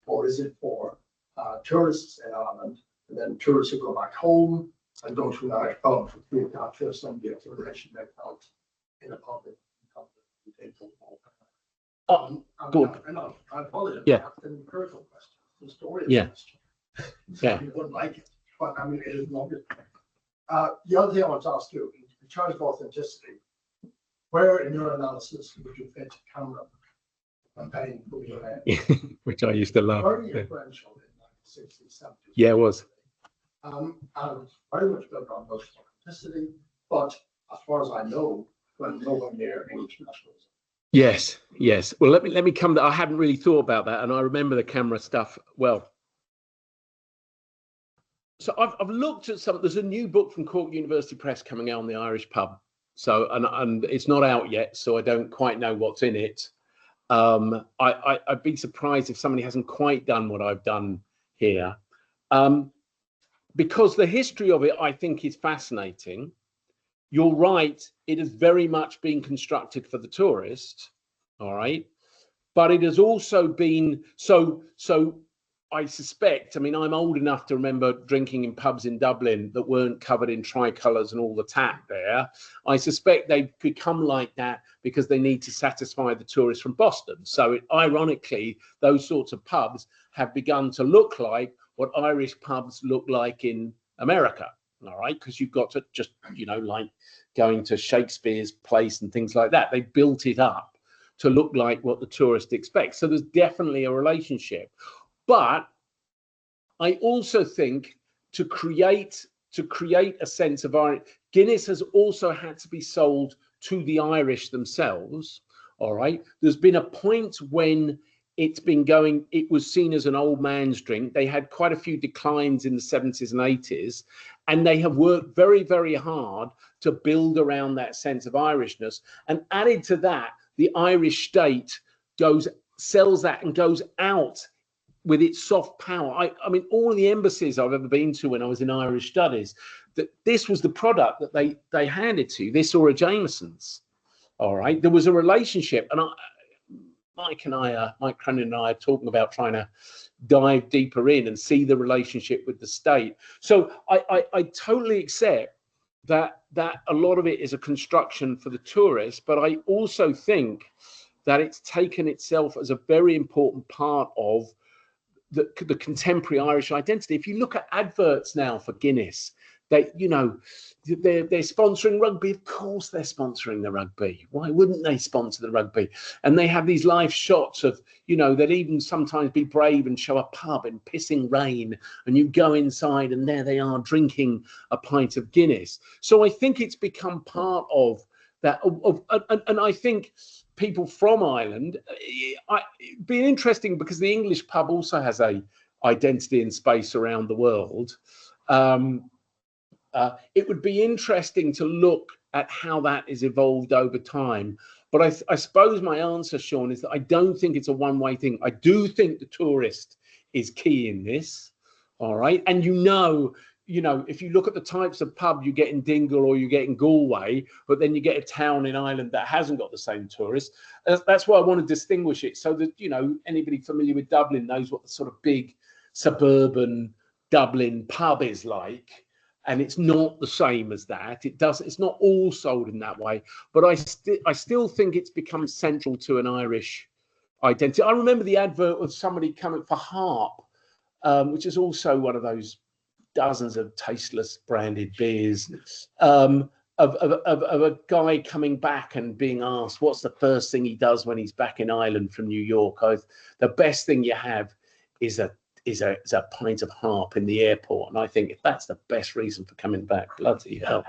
or is it for tourists in Ireland, and then tourists who go back home, and those who are Irish pub who can't feel some of the relation they felt in a public? Good. I apologize. Yeah. That's an empirical question. The story Yeah. question. Yeah. You wouldn't like it, but I mean, it is not good. The other thing I want to ask you, in terms of authenticity, where in your analysis would you fit camera campaign for your head? Which I used to love. Very influential in the 1960s, 70s. Yeah, it was. And very much built on emotional authenticity, but as far as I know, went nowhere near English nationalism. Yes, yes. Well, let me come to, I hadn't really thought about that, and I remember the camera stuff well. So I've looked at some. There's a new book from Cork University Press coming out on the Irish pub. So and it's not out yet, so I don't quite know what's in it. I'd be surprised if somebody hasn't quite done what I've done here, because the history of it I think is fascinating. You're right, it has very much been constructed for the tourist, all right, but it has also been so I suspect, I mean, I'm old enough to remember drinking in pubs in Dublin that weren't covered in tricolours and all the tat there. I suspect they've become like that because they need to satisfy the tourists from Boston. So ironically, those sorts of pubs have begun to look like what Irish pubs look like in America, all right? Because you've got to just, you know, like going to Shakespeare's place and things like that. They built it up to look like what the tourist expects. So there's definitely a relationship. But I also think to create a sense of Irish, Guinness has also had to be sold to the Irish themselves. All right. There's been a point when it's been going, it was seen as an old man's drink. They had quite a few declines in the 70s and 80s, and they have worked very, very hard to build around that sense of Irishness. And added to that, the Irish state sells that and goes out with its soft power. I mean, all the embassies I've ever been to when I was in Irish studies, that this was the product that they handed to, this or a Jameson's. All right, there was a relationship, and Mike Cronin and I are talking about trying to dive deeper in and see the relationship with the state. So I totally accept that a lot of it is a construction for the tourist, but I also think that it's taken itself as a very important part of the contemporary Irish identity. If you look at adverts now for Guinness, they're sponsoring rugby. Of course they're sponsoring the rugby. Why wouldn't they sponsor the rugby? And they have these live shots of, you know, they'll even sometimes be brave and show a pub in pissing rain, and you go inside and there they are drinking a pint of Guinness. So I think it's become part of that, and I think people from Ireland, it'd be interesting because the English pub also has a identity and space around the world. It would be interesting to look at how that is evolved over time. But I suppose my answer, Sean, is that I don't think it's a one-way thing. I do think the tourist is key in this, all right? And you know, if you look at the types of pub you get in Dingle or you get in Galway, but then you get a town in Ireland that hasn't got the same tourists. That's why I want to distinguish it so that, you know, anybody familiar with Dublin knows what the sort of big suburban Dublin pub is like. And it's not the same as that. It's not all sold in that way. But I still think it's become central to an Irish identity. I remember the advert of somebody coming for Harp, which is also one of those dozens of tasteless branded beers, of a guy coming back and being asked what's the first thing he does when he's back in Ireland from New York. The best thing you have is a pint of Harp in the airport. And I think if that's the best reason for coming back, bloody hell.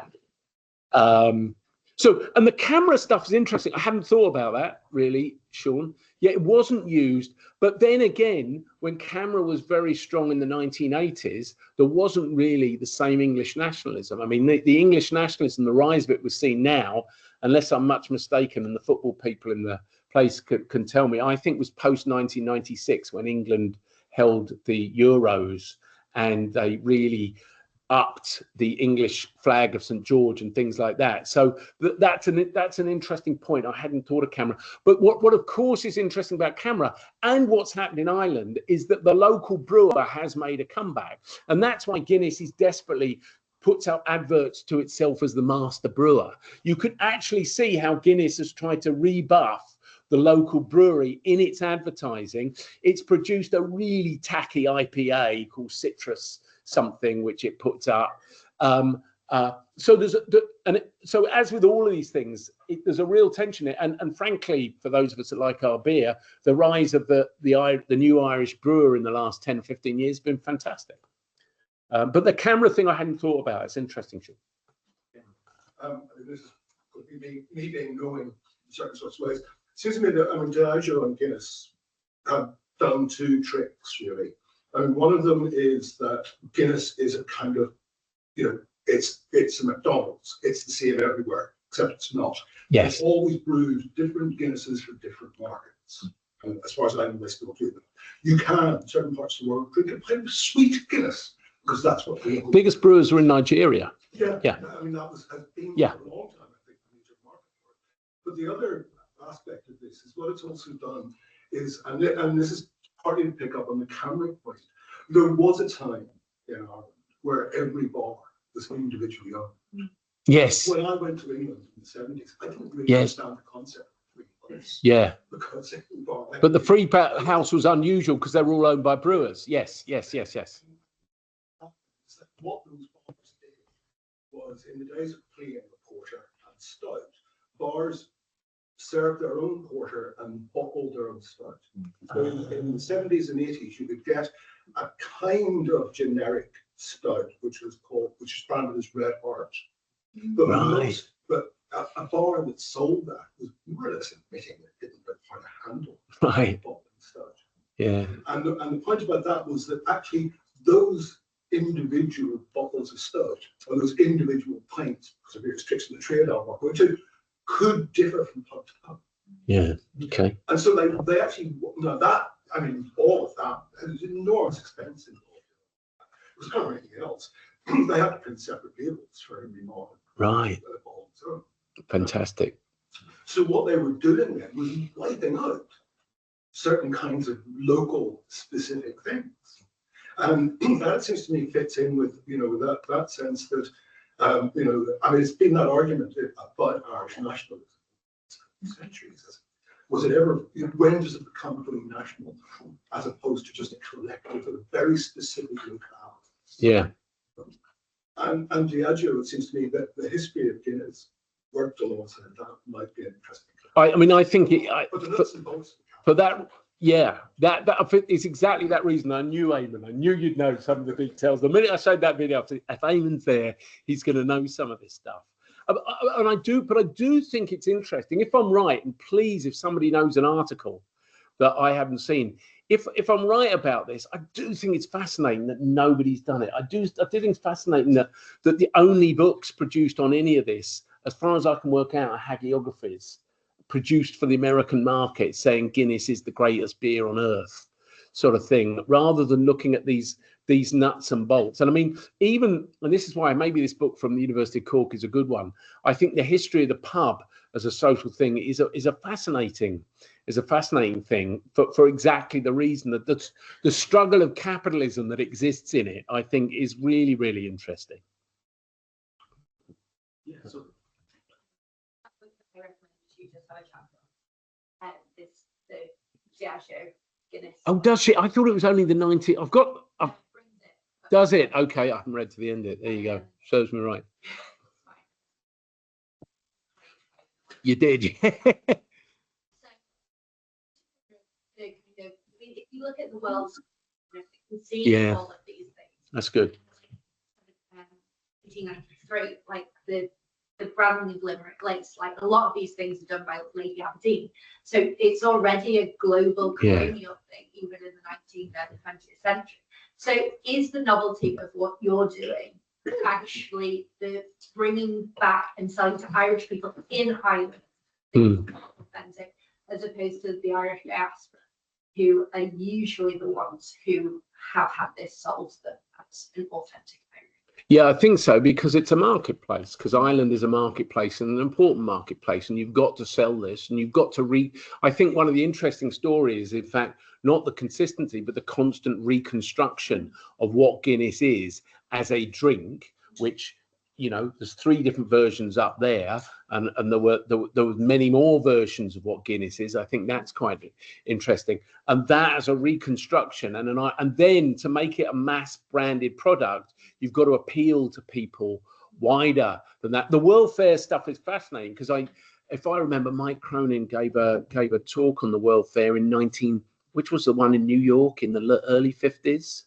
So, and the camera stuff is interesting. I hadn't thought about that really, Sean. Yeah, it wasn't used. But then again, when camera was very strong in the 1980s, there wasn't really the same English nationalism. I mean, the English nationalism, the rise of it was seen now, unless I'm much mistaken, and the football people in the place can tell me, I think was post 1996 when England held the Euros and they really upped the English flag of St. George and things like that. So that's an interesting point. I hadn't thought of camera. But what of course is interesting about camera and what's happened in Ireland is that the local brewer has made a comeback. And that's why Guinness is desperately puts out adverts to itself as the master brewer. You could actually see how Guinness has tried to rebuff the local brewery in its advertising. It's produced a really tacky IPA called Citrus something, which it puts up. So as with all of these things, there's a real tension in it. And frankly, for those of us that like our beer, the rise of the new Irish brewer in the last 10, 15 years has been fantastic. But the camera thing I hadn't thought about. It's interesting, Sean. This could be me being knowing in certain sorts of ways. It seems to me that Diageo and Guinness have done two tricks really. One of them is that Guinness is a kind of, it's a McDonald's. It's the same everywhere, except it's not. Yes. It's always brewed different Guinnesses for different markets. And as far as I know, they still do them. You can, in certain parts of the world, drink a pint of sweet Guinness, because that's what the biggest brewers are in Nigeria. Yeah. Yeah. I mean, that has been Yeah. for a long time, I think, the major market for it. But the other aspect of this is what it's also done is, and this is partly to pick up on the camera point, there was a time in Ireland where every bar was individually owned. Yes. When I went to England in the 70s, I didn't really understand the concept of free place. Yeah. Because every bar, but the free house was unusual because they were all owned by brewers. Yes. What those bars did was, in the days of plain porter and stout, bars served their own porter and bottled their own stout. So in the 70s and 80s, you could get a kind of generic stout, which is branded as Red Heart. But a bar that sold that was more or less admitting it didn't know how to handle bottling stout. Yeah. And the point about that was that actually those individual bottles of stout, or those individual pints, because of various tricks in the trade I'll walk into, could differ from pub to pub. Yeah. Okay. And so they actually, that, I mean, all of that, there's enormous expense involved. It was kind of anything else. They had to print separate labels for every model. Right. So, fantastic. So what they were doing then was wiping out certain kinds of local specific things. And that seems to me fits in with, that sense that, I mean, it's been that argument about Irish nationalism for centuries. Was it ever, when does it become fully national as opposed to just a collective of very specific locale? Yeah. And Diageo, it seems to me that the history of Guinness worked alongside that might be interesting. I mean, I think for that. Yeah, that is exactly that reason. I knew Eamon. I knew you'd know some of the details. The minute I showed that video, I said, if Eamon's there, he's going to know some of this stuff. And I do think it's interesting. If I'm right, and please, if somebody knows an article that I haven't seen, if I'm right about this, I do think it's fascinating that nobody's done it. I do think it's fascinating that the only books produced on any of this, as far as I can work out, are hagiographies produced for the American market saying Guinness is the greatest beer on earth, sort of thing, rather than looking at these nuts and bolts. And I mean, and this is why maybe this book from the University of Cork is a good one. I think the history of the pub as a social thing is a fascinating thing for exactly the reason that the struggle of capitalism that exists in it, I think, is really, really interesting. Yeah. So Diageo, Guinness. Oh, does she? I thought it was only the 90. Does it? Okay, I haven't read to the end of it. There you go. Serves me right. You did. If you look at the world, you can see all of these things. That's good. 1893, like the branding of Limerick Lakes, like a lot of these things are done by Lady Aberdeen. So it's already a global colonial thing, even in the 19th and 20th century. So is the novelty of what you're doing actually the bringing back and selling to Irish people in Ireland authentic, as opposed to the Irish diaspora, who are usually the ones who have had this sold to them as an authentic Irish? Yeah, I think so, because it's a marketplace, because Ireland is a marketplace and an important marketplace, and you've got to sell this, and you've got to I think one of the interesting stories, in fact, not the consistency, but the constant reconstruction of what Guinness is as a drink, which, you know, there's 3 different versions up there, and there were many more versions of what Guinness is. I think that's quite interesting, and that as a reconstruction, and then to make it a mass branded product, you've got to appeal to people wider than that. The World Fair stuff is fascinating, because if I remember, Mike Cronin gave a talk on the World Fair which was the one in New York in the early 50s.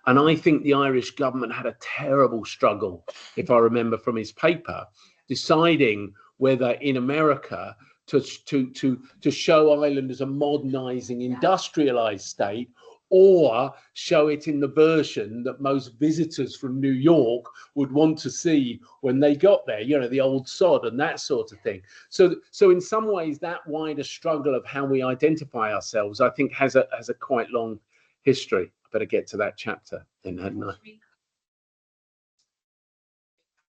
And I think the Irish government had a terrible struggle, if I remember from his paper, deciding whether in America to show Ireland as a modernizing, industrialized state, or show it in the version that most visitors from New York would want to see when they got there, you know, the old sod and that sort of thing. So in some ways, that wider struggle of how we identify ourselves, I think, has a quite long history. I better get to that chapter then, hadn't I?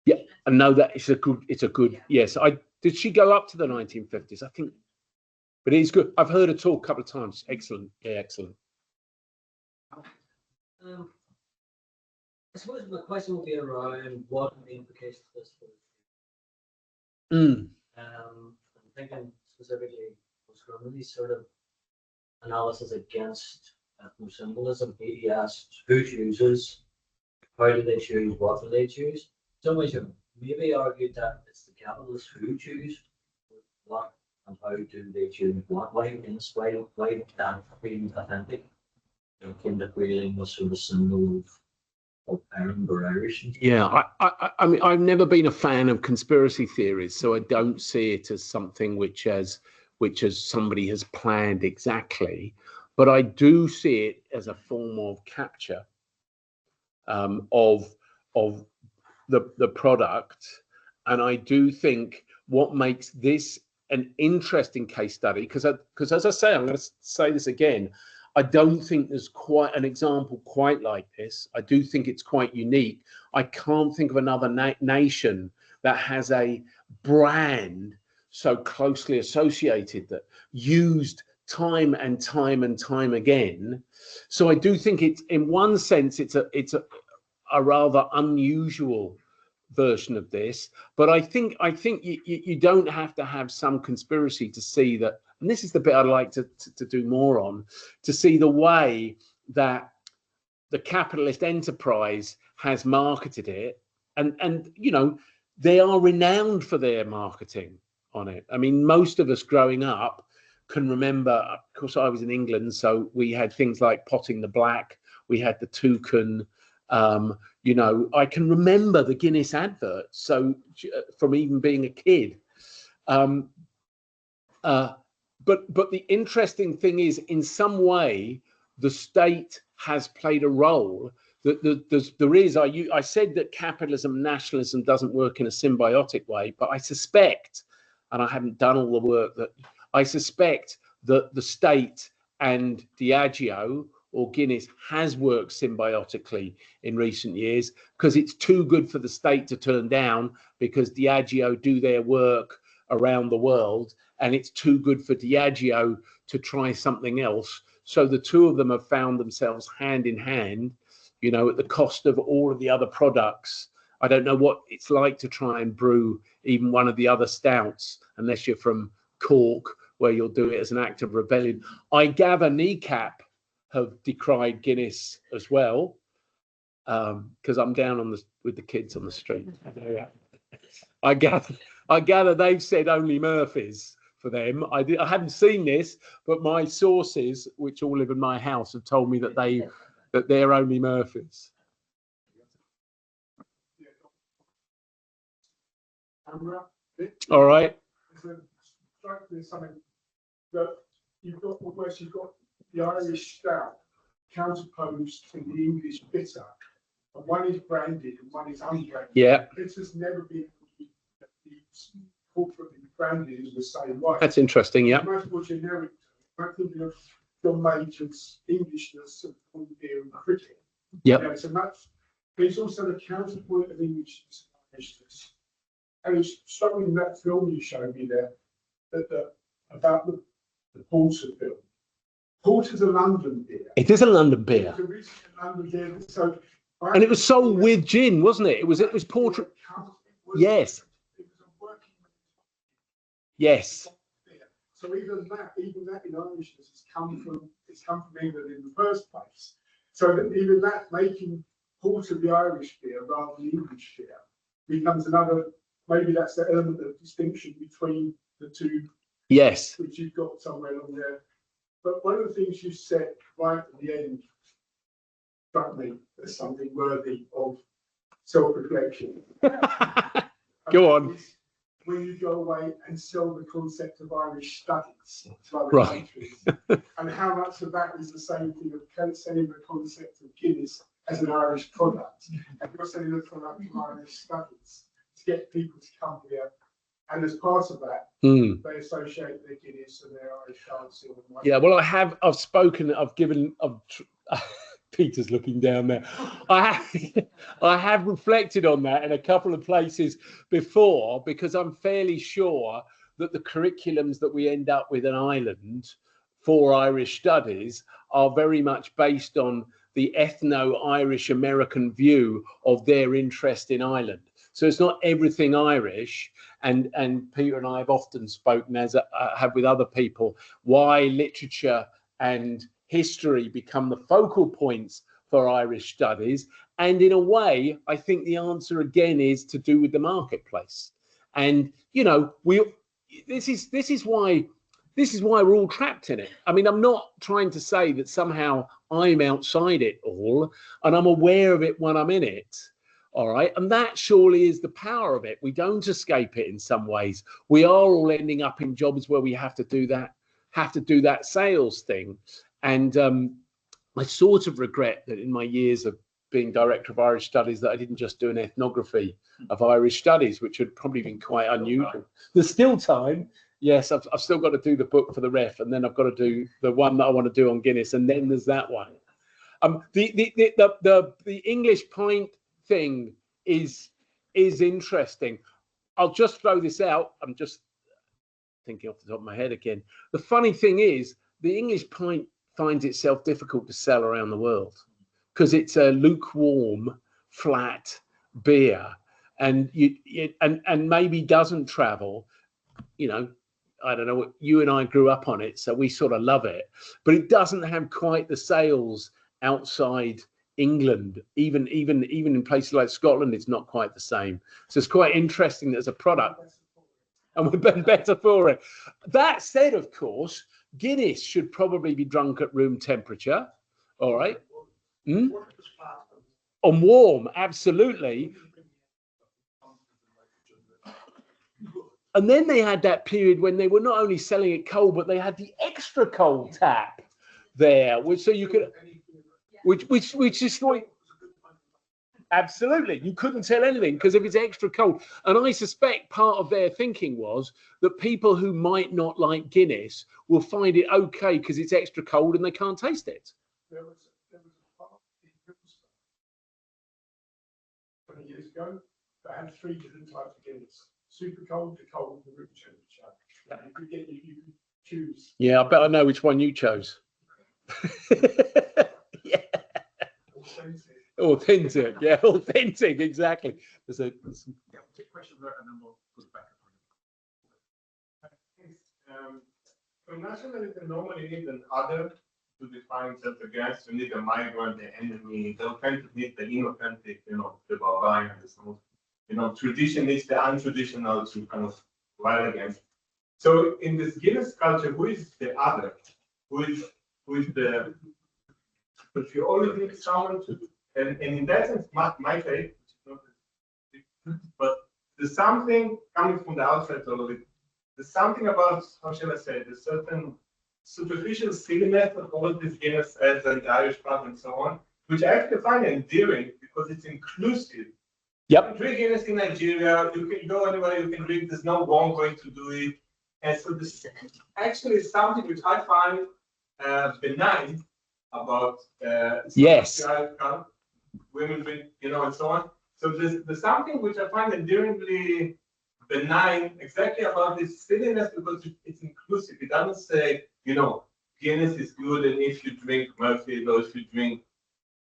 Yeah, and no, that it's a good, yes. Did she go up to the 1950s? I think, but it is good. I've heard her talk a couple of times. Excellent. Yeah, excellent. I suppose my question will be around what are the implications of this for I'm thinking specifically Mussolini's sort of analysis against ethno-symbolism. He asked who chooses, how do they choose, what do they choose? Some ways you maybe argued that it's the capitalists who choose what and how do they choose what. Why that being authentic? Kinder Quailing was sort of symbol of Irish. Yeah, I mean, I've never been a fan of conspiracy theories, so I don't see it as something which as somebody has planned exactly, but I do see it as a form of capture of the product, and I do think what makes this an interesting case study, because as I say, I'm going to say this again, I don't think there's quite an example quite like this. I do think it's quite unique. I can't think of another nation that has a brand so closely associated that used time and time and time again. So I do think it's, in one sense, it's a rather unusual version of this, but I think you don't have to have some conspiracy to see that. And this is the bit I'd like to do more on, to see the way that the capitalist enterprise has marketed it. And you know, they are renowned for their marketing on it. I mean, most of us growing up can remember, of course, I was in England, so we had things like Potting the Black, we had the Toucan, you know, I can remember the Guinness adverts, so from even being a kid. But the interesting thing is, in some way, the state has played a role. I said that capitalism, nationalism doesn't work in a symbiotic way, but I suspect, and I haven't done all the work, that I suspect that the state and Diageo or Guinness has worked symbiotically in recent years, because it's too good for the state to turn down, because Diageo do their work around the world, and it's too good for Diageo to try something else. So the two of them have found themselves hand in hand, you know, at the cost of all of the other products. I don't know what it's like to try and brew even one of the other stouts, unless you're from Cork where you'll do it as an act of rebellion. I gather Kneecap have decried Guinness as well, because I'm down on with the kids on the street. I gather they've said only Murphy's for them. I haven't seen this, but my sources, which all live in my house, have told me that they're only Murphy's. All right. There's something that you've got the Irish stout counterposed to the English bitter, and one is branded and one is unbranded. Yeah. This has never been corporately branded in the same way. That's interesting. Yeah. Much more generic. I'm thinking of John Major's Englishness of beer and cricket. Yep. Yeah, so much, but it's also the counterpoint of Englishness and Irishness. And it's showing that film you showed me there, about the Porter film. Porter's a London beer. It is a London beer. It's originally a London beer. So, and it was sold with gin, wasn't it? It was Porter. Yes. It was a working. Yes. So even that in Irishness has come from England in the first place. So that even that making Porter the Irish beer rather than English beer becomes another. Maybe that's the element of distinction between the two. Yes. Which you've got somewhere along there. But one of the things you said right at the end struck me as something worthy of self-reflection. Go on. When you go away and sell the concept of Irish studies to other countries, and how much of that is the same thing of selling the concept of Guinness as an Irish product, and you're selling the product of Irish studies to get people to come here. And as part of that, they associate their Guinness and their Irish dancing. Yeah, well, I've given Peter's looking down there. I have reflected on that in a couple of places before, because I'm fairly sure that the curriculums that we end up with in Ireland for Irish studies are very much based on the ethno-Irish American view of their interest in Ireland. So it's not everything Irish, and Peter and I have often spoken, as I have with other people, why literature and history become the focal points for Irish studies. And in a way, I think the answer again is to do with the marketplace. And this is why we're all trapped in it. I mean, I'm not trying to say that somehow I'm outside it all, and I'm aware of it when I'm in it. All right. And that surely is the power of it. We don't escape it in some ways. We are all ending up in jobs where we have to do that sales thing. And I sort of regret that in my years of being director of Irish studies that I didn't just do an ethnography of Irish studies, which had probably been quite unusual. There's still time. Yes, I've still got to do the book for the ref, and then I've got to do the one that I want to do on Guinness, and then there's that one. The English pint thing is interesting. I'll just throw this out. I'm just thinking off the top of my head again. The funny thing is, the English pint finds itself difficult to sell around the world because it's a lukewarm, flat beer, and and maybe doesn't travel. I don't know. You and I grew up on it, so we sort of love it, but it doesn't have quite the sales outside England. Even in places like Scotland, it's not quite the same. So it's quite interesting that as a product, and we've been better for it. That said, of course, Guinness should probably be drunk at room temperature. All right. On warm, absolutely. And then they had that period when they were not only selling it cold, but they had the extra cold tap there, which so you could, which is like, absolutely, you couldn't tell anything because if it's extra cold. And I suspect part of their thinking was that people who might not like Guinness will find it okay because it's extra cold and they can't taste it. There was a part in Bristol 20 years ago that had 3 different types of Guinness. Super cold, to cold, the room temperature. You could choose. Yeah, I bet I know which one you chose. Yeah. Authentic, yeah, authentic, exactly. There's a quick question there, and then we'll put it back up. So nationalism normally needs an other to define itself against. You need a migrant, the enemy. The authentic needs the inauthentic, the barbarian, tradition needs the untraditional to kind of rile against. So in this Guinness culture, who is the other? Who is the? But you always need someone to, and in that sense, my take, but there's something coming from the outside a little bit. There's something about, how shall I say, the certain superficial silliness of all of this Guinness as an Irish pub and so on, which I actually find endearing because it's inclusive. Yep. You can drink Guinness in Nigeria, you can go anywhere, you can drink, there's no wrong way to do it. And so this actually is something which I find benign about yes. Women drink, and so on. So there's something which I find endearingly benign exactly about this silliness because it's inclusive. It doesn't say, Guinness is good, and if you drink Murphy, or if you drink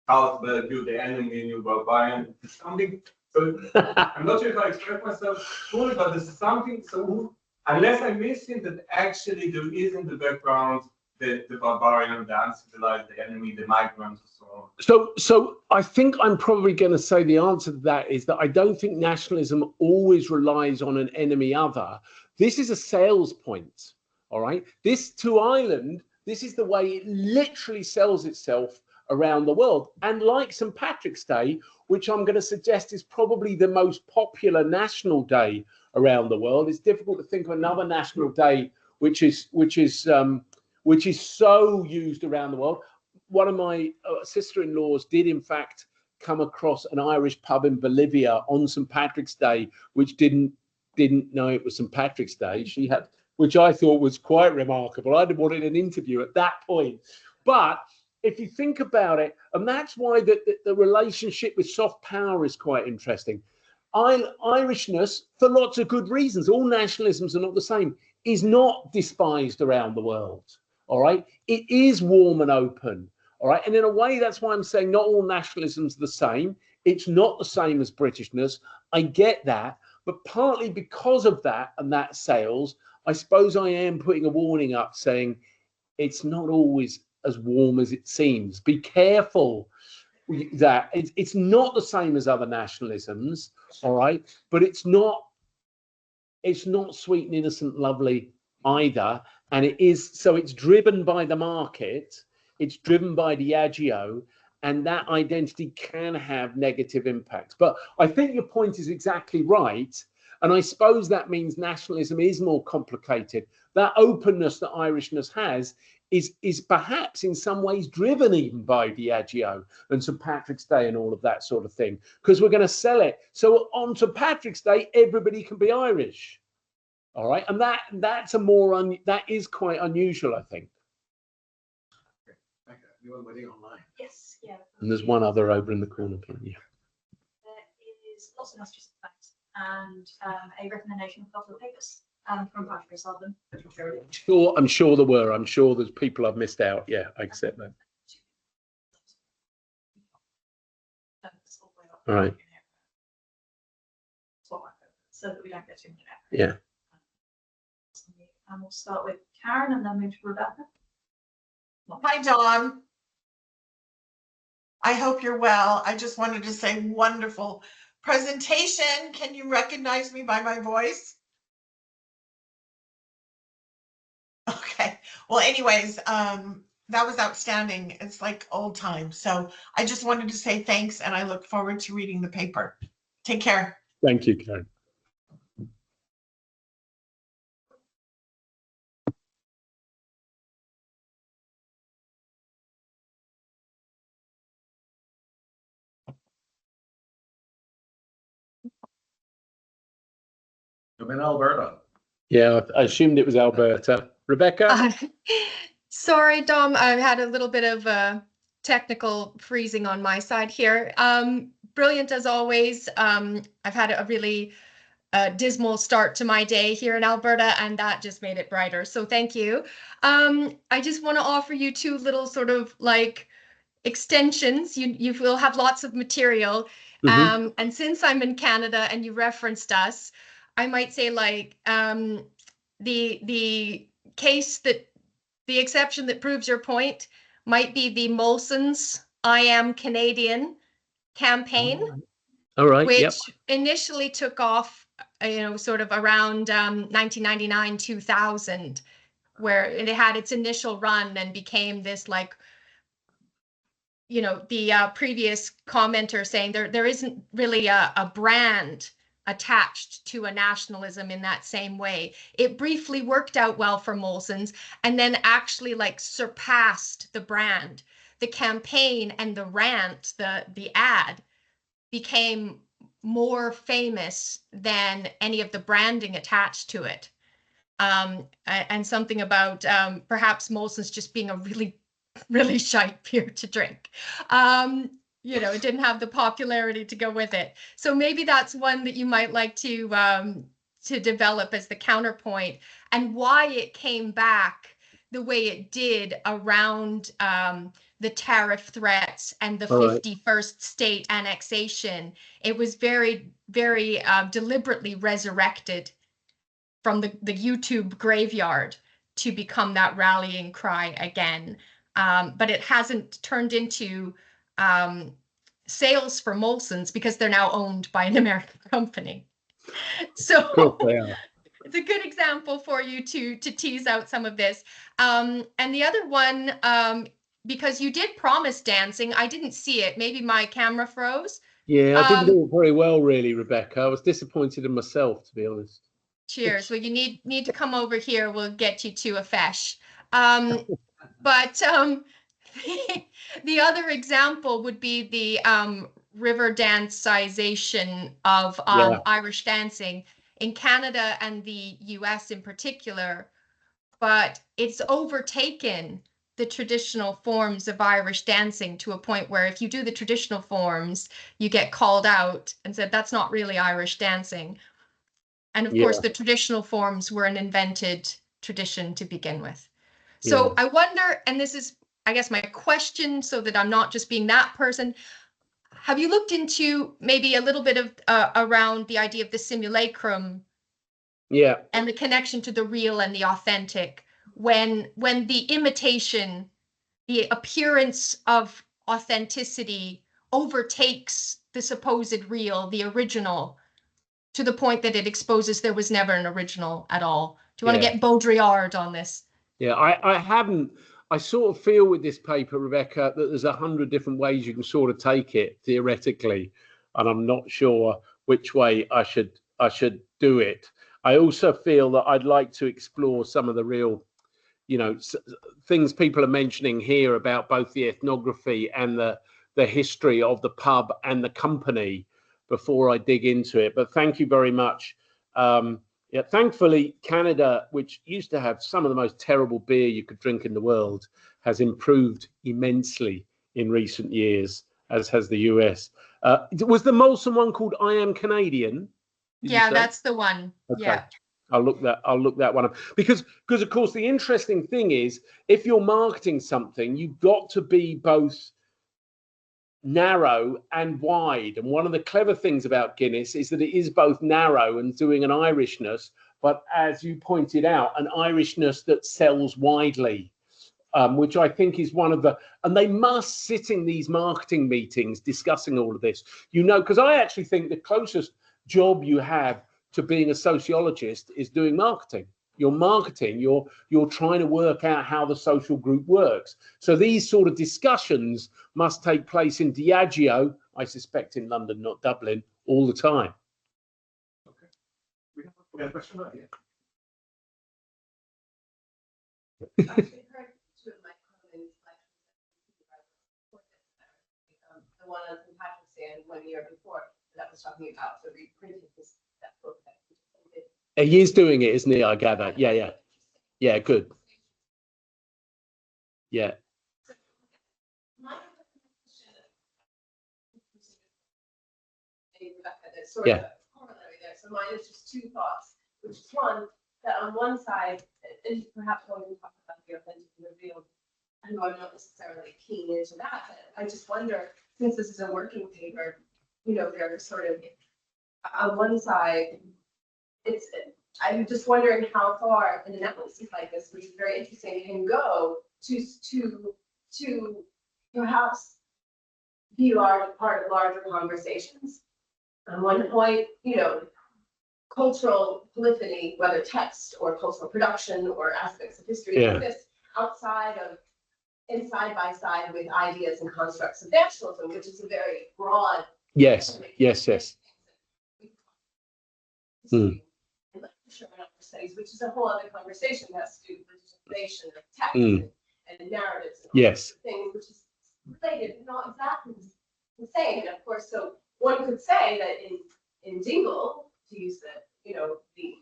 Carlsberg, you're the enemy and you're barbarian. It's something. So I'm not sure if I express myself fully, but there's something. So unless I'm missing that, actually there is in the background the barbarian, the uncivilized, the enemy, the migrant, and so on. So I think I'm probably going to say the answer to that is that I don't think nationalism always relies on an enemy other. This is a sales point, all right? This to Ireland, this is the way it literally sells itself around the world. And like St. Patrick's Day, which I'm going to suggest is probably the most popular national day around the world, it's difficult to think of another national day which is so used around the world. One of my sister-in-laws did, in fact, come across an Irish pub in Bolivia on St. Patrick's Day, which didn't know it was St. Patrick's Day. She had, which I thought was quite remarkable. I'd wanted an interview at that point. But if you think about it, and that's why the relationship with soft power is quite interesting. Irishness, for lots of good reasons, all nationalisms are not the same, is not despised around the world. All right, it is warm and open. All right, and in a way, that's why I'm saying not all nationalisms are the same. It's not the same as Britishness. I get that, but partly because of that and that sales, I suppose I am putting a warning up saying it's not always as warm as it seems. Be careful that it's not the same as other nationalisms. All right, but it's not sweet and innocent, lovely either. And it is, so it's driven by the market, it's driven by Diageo, and that identity can have negative impacts. But I think your point is exactly right. And I suppose that means nationalism is more complicated. That openness that Irishness has is perhaps in some ways driven even by Diageo and St. Patrick's Day and all of that sort of thing, because we're going to sell it. So on St. Patrick's Day, everybody can be Irish. All right, and that's that is quite unusual, I think. Okay, anyone waiting online? Yes, yeah. And there's one other over in the corner. Yeah. There is lots of messages facts and a recommendation of the papers from Patrick's album. I'm sure there were. I'm sure there's people I've missed out. Yeah, I accept that. All right. So that we don't get too much effort. Yeah. And we'll start with Karen and then move to Rebecca. Hi, Dawn. I hope you're well. I just wanted to say wonderful presentation. Can you recognize me by my voice? Okay. Well, anyways, that was outstanding. It's like old times. So I just wanted to say thanks, and I look forward to reading the paper. Take care. Thank you, Karen. I'm in Alberta. Yeah, I assumed it was Alberta. Rebecca? Sorry, Dom, I had a little bit of technical freezing on my side here. Brilliant as always. I've had a really dismal start to my day here in Alberta, and that just made it brighter. So thank you. I just want to offer you two little sort of like extensions. You will have lots of material. And since I'm in Canada and you referenced us, I might say like the case that the exception that proves your point might be the Molson's I Am Canadian campaign. All right. Which Yep. initially took off, sort of around 1999, 2000, where it had its initial run and became this like, the previous commenter saying there isn't really a brand attached to a nationalism in that same way. It briefly worked out well for Molson's and then actually like surpassed the brand. The campaign and the rant, the ad became more famous than any of the branding attached to it. And something about perhaps Molson's just being a really, really shite beer to drink. It didn't have the popularity to go with it. So maybe that's one that you might like to develop as the counterpoint, and why it came back the way it did around the tariff threats and the 51st state annexation. It was very, very deliberately resurrected from the YouTube graveyard to become that rallying cry again. But it hasn't turned into sales for Molson's because they're now owned by an American company. So it's a good example for you to tease out some of this. And the other one, because you did promise dancing, I didn't see it. Maybe my camera froze. Yeah, I didn't do it very well, really, Rebecca. I was disappointed in myself, to be honest. Cheers. Well, you need to come over here. We'll get you to a fesh. But the other example would be the river dancization of Irish dancing in Canada and the US in particular. But it's overtaken the traditional forms of Irish dancing to a point where if you do the traditional forms, you get called out and said, that's not really Irish dancing. And of course, the traditional forms were an invented tradition to begin with. So I wonder, and this is, I guess, my question, so that I'm not just being that person. Have you looked into maybe a little bit of around the idea of the simulacrum? Yeah. And the connection to the real and the authentic, when the imitation, the appearance of authenticity overtakes the supposed real, the original, to the point that it exposes there was never an original at all. Do you want to get Baudrillard on this? Yeah, I haven't. I sort of feel with this paper, Rebecca, that there's 100 different ways you can sort of take it theoretically, and I'm not sure which way I should do it. I also feel that I'd like to explore some of the real, things people are mentioning here about both the ethnography and the history of the pub and the company before I dig into it. But thank you very much. Thankfully, Canada, which used to have some of the most terrible beer you could drink in the world, has improved immensely in recent years, as has the US. Was the Molson one called I Am Canadian? Yeah, that's the one. Okay. Yeah. I'll look that one up, because of course the interesting thing is, if you're marketing something, you've got to be both narrow and wide. And one of the clever things about Guinness is that it is both narrow and doing an Irishness, but as you pointed out, an Irishness that sells widely, which I think is one of the, and they must sit in these marketing meetings discussing all of this, because I actually think the closest job you have to being a sociologist is doing marketing. You're marketing, you're trying to work out how the social group works. So these sort of discussions must take place in Diageo, I suspect in London, not Dublin, all the time. Okay. We have a question right here. The one on St. Patrick's Day and 1 year before that was talking about the reprinting that book that he is doing it, isn't he? I gather. Yeah, good. Yeah. Sort of corollary there. So mine is just two thoughts, which is one, that on one side, and perhaps when we talk about the authentic and the real, I know I'm not necessarily keen into that, but I just wonder, since this is a working paper, they're sort of on one side, it's I'm just wondering how far an analysis like this, which is very interesting, can go to perhaps be part of larger conversations. On one point, cultural polyphony, whether text or cultural production or aspects of history, exists outside of and side by side with ideas and constructs of nationalism, which is a very broad. Yes. Studies, which is a whole other conversation that has to do with legislation of text and narratives and things, which is related, not exactly the same. And of course, so one could say that in Dingle, to use the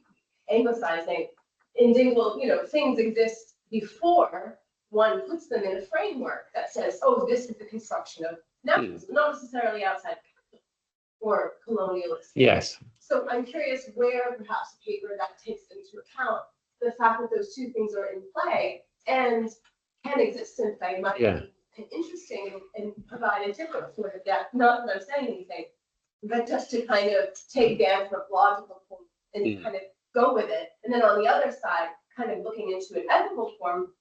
anglicizing, in Dingle, things exist before one puts them in a framework that says, oh, this is the construction of nationalism, not necessarily outside or colonial experience. So I'm curious where perhaps a paper that takes into account the fact that those two things are in play and can exist in play might be interesting and provide a different sort of depth. Not that I'm saying anything, but just to kind of take the anthropological form and kind of go with it. And then on the other side, kind of looking into an ethical form,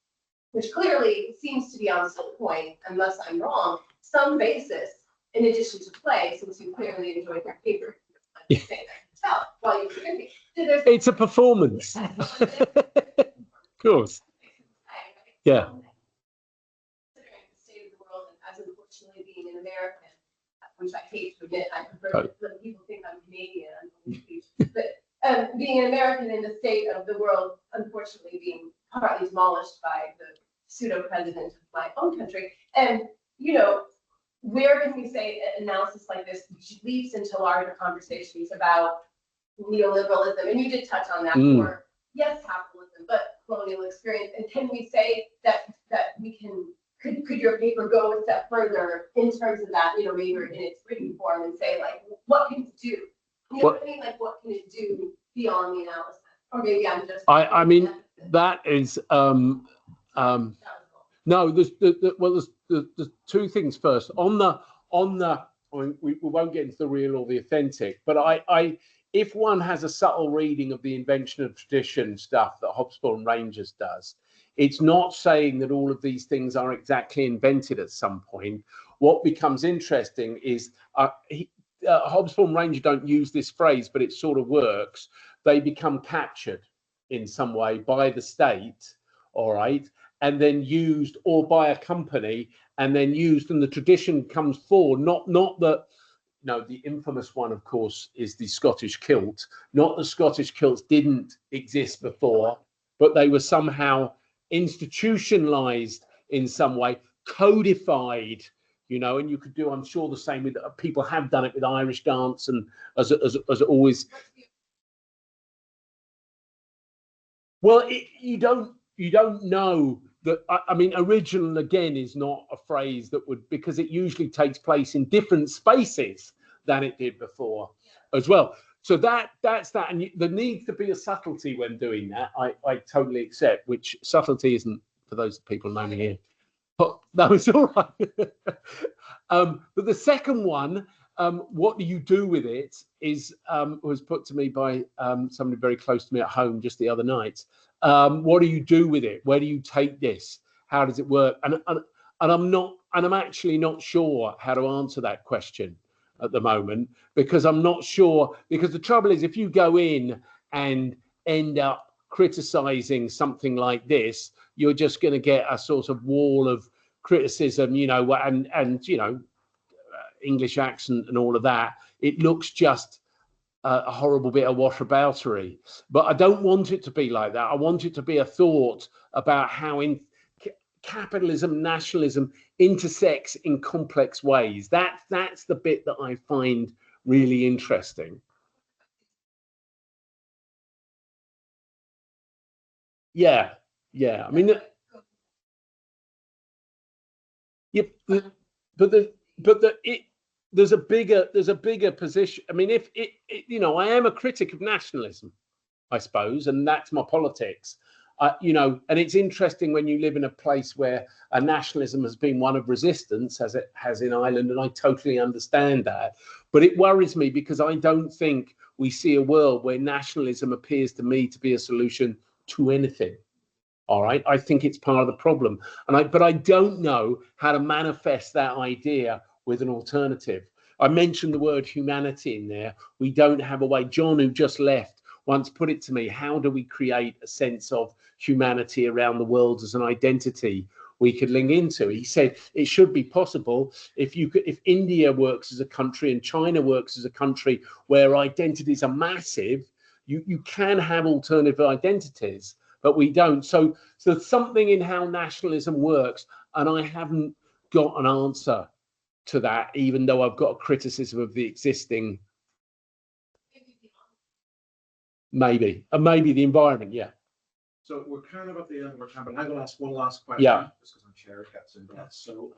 which clearly seems to be on some point, unless I'm wrong, some basis in addition to play, since you clearly enjoyed your paper. Tell while you were drinking. It's a performance. Of course. Yeah. Considering the state of the world, and as unfortunately being an American, which I hate to admit, I prefer to let people think I'm Canadian. But being an American in the state of the world, unfortunately being partly demolished by the pseudo president of my own country, and where can we say an analysis like this leaps into larger conversations about neoliberalism? And you did touch on that, or yes, capitalism, but colonial experience. And can we say that we could your paper go a step further in terms of that, maybe in its written form, and say, like, what can it do? What can it do beyond the analysis? Or maybe I'm just. I mean, that is no, there's two things first. We won't get into the real or the authentic, but if one has a subtle reading of the invention of tradition stuff that Hobsbawm Rangers does, it's not saying that all of these things are exactly invented at some point. What becomes interesting is Hobsbawm Rangers don't use this phrase, but it sort of works. They become captured in some way by the state, all right, and then used, or by a company, and then used, and the tradition comes forward. Not that, the infamous one, of course, is the Scottish kilt. Not that Scottish kilts didn't exist before, but they were somehow institutionalized in some way, codified, and you could do, I'm sure, the same with people have done it with Irish dance, and as always. Well, you don't know that. I mean, original again is not a phrase that would, because it usually takes place in different spaces than it did before as well. So that's that, and there needs to be a subtlety when doing that. I totally accept, which subtlety isn't for those people knowing here. But that was all right. But the second one, what do you do with it, is was put to me by somebody very close to me at home just the other night. What do you do with it? Where do you take this? How does it work? And I'm actually not sure how to answer that question at the moment, because I'm not sure, because the trouble is, if you go in and end up criticizing something like this, you're just going to get a sort of wall of criticism, and English accent and all of that. It looks just a horrible bit of whataboutery. But I don't want it to be like that. I want it to be a thought about how capitalism, nationalism intersects in complex ways. That's the bit that I find really interesting. Yeah. I mean, there's a bigger position. I mean, if I am a critic of nationalism, I suppose, and that's my politics. And it's interesting when you live in a place where a nationalism has been one of resistance, as it has in Ireland, and I totally understand that. But it worries me, because I don't think we see a world where nationalism appears to me to be a solution to anything. All right, I think it's part of the problem, but I don't know how to manifest that idea with an alternative. I mentioned the word humanity in there. We don't have a way. John, who just left, once put it to me: how do we create a sense of humanity around the world as an identity we could link into? He said it should be possible if India works as a country and China works as a country where identities are massive. You can have alternative identities, but we don't. So something in how nationalism works, and I haven't got an answer to that, even though I've got a criticism of the existing. Maybe the environment, yeah. So we're kind of at the end of our time, but I'm going to ask one last question. Yeah. Just because I'm chair gets in that. So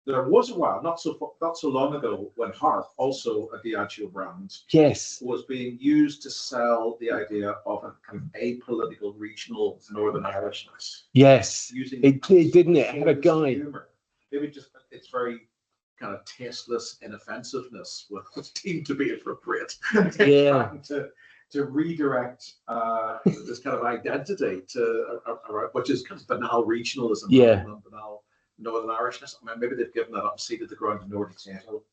there was a while, not so long ago, when Harp, also a Diageo brand, yes, was being used to sell the idea of a kind of apolitical regional Northern Irishness. Yes, using it did, didn't it? It had a guy. Humor. Maybe just it's very kind of tasteless inoffensiveness was deemed to be appropriate. Yeah. Trying to redirect this kind of identity to which is kind of banal regionalism. Yeah. Banal Northern Irishness. I mean, maybe they've given that up, ceded the ground to Nordic Central.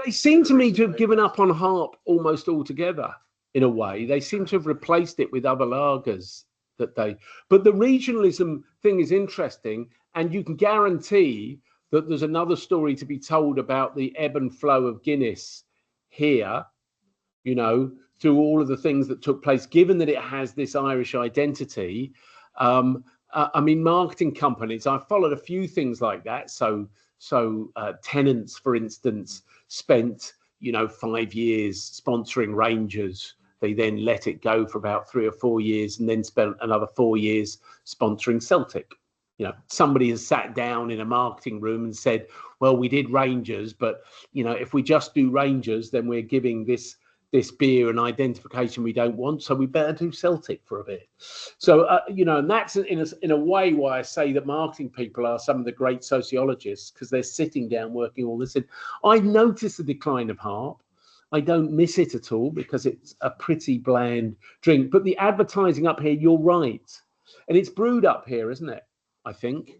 They seem to me to have given up on Harp almost altogether. In a way, they seem to have replaced it with other lagers but the regionalism thing is interesting, and you can guarantee that there's another story to be told about the ebb and flow of Guinness here, you know, through all of the things that took place, given that it has this Irish identity. I mean, marketing companies, I followed a few things like that. So Tennent's, for instance, spent, 5 years sponsoring Rangers. They then let it go for about 3 or 4 years and then spent another 4 years sponsoring Celtic. Somebody has sat down in a marketing room and said, well, we did Rangers, but, if we just do Rangers, then we're giving this beer an identification we don't want, so we better do Celtic for a bit. So, and that's in a way why I say that marketing people are some of the great sociologists, because they're sitting down working all this in. I noticed the decline of Harp. I don't miss it at all because it's a pretty bland drink. But the advertising up here, you're right. And it's brewed up here, isn't it? I think.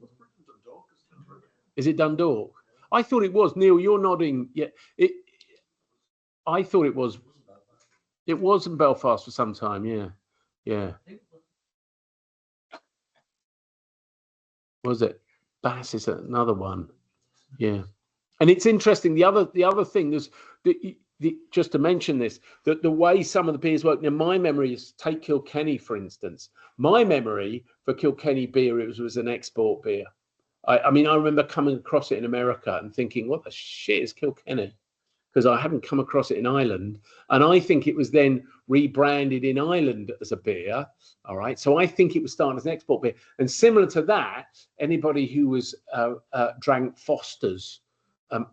Is it Dundalk? I thought it was. Neil, you're nodding. Yeah. I thought it was. It was in Belfast for some time. Yeah. Yeah. Was it? Bass is another one. Yeah. And it's interesting. The other thing is just to mention this, that the way some of the beers work. Now, my memory is, take Kilkenny, for instance. My memory for Kilkenny beer, it was an export beer. I mean, I remember coming across it in America and thinking, what the shit is Kilkenny? Because I haven't come across it in Ireland. And I think it was then rebranded in Ireland as a beer. All right. So I think it was started as an export beer. And similar to that, anybody who was drank Foster's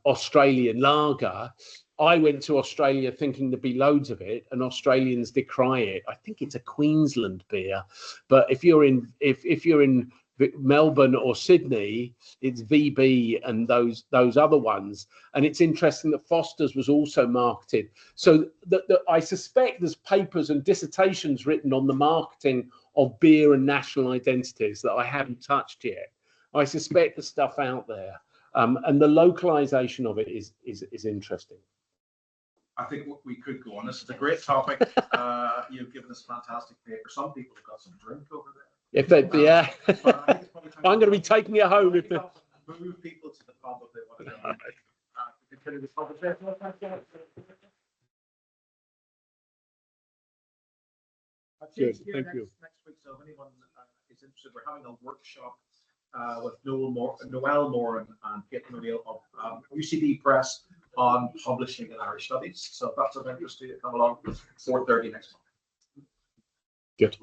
Australian lager, I went to Australia thinking there'd be loads of it, and Australians decry it. I think it's a Queensland beer, but if you're in Melbourne or Sydney, it's VB and those other ones. And it's interesting that Foster's was also marketed. So I suspect there's papers and dissertations written on the marketing of beer and national identities that I haven't touched yet. I suspect there's stuff out there, and the localization of it is interesting. I think we could go on. This is a great topic. You've given us fantastic paper. Some people have got some drink over there. If they, yeah, I'm going to be taking it home. If move people to the pub if they want to go. Continue this conversation. Good, thank you. Next week, so if anyone is interested, we're having a workshop with Noel Moran and Kate O'Neill of UCD Press on publishing in Irish Studies. So if that's of interest to you, come along 4:30 next month. Good.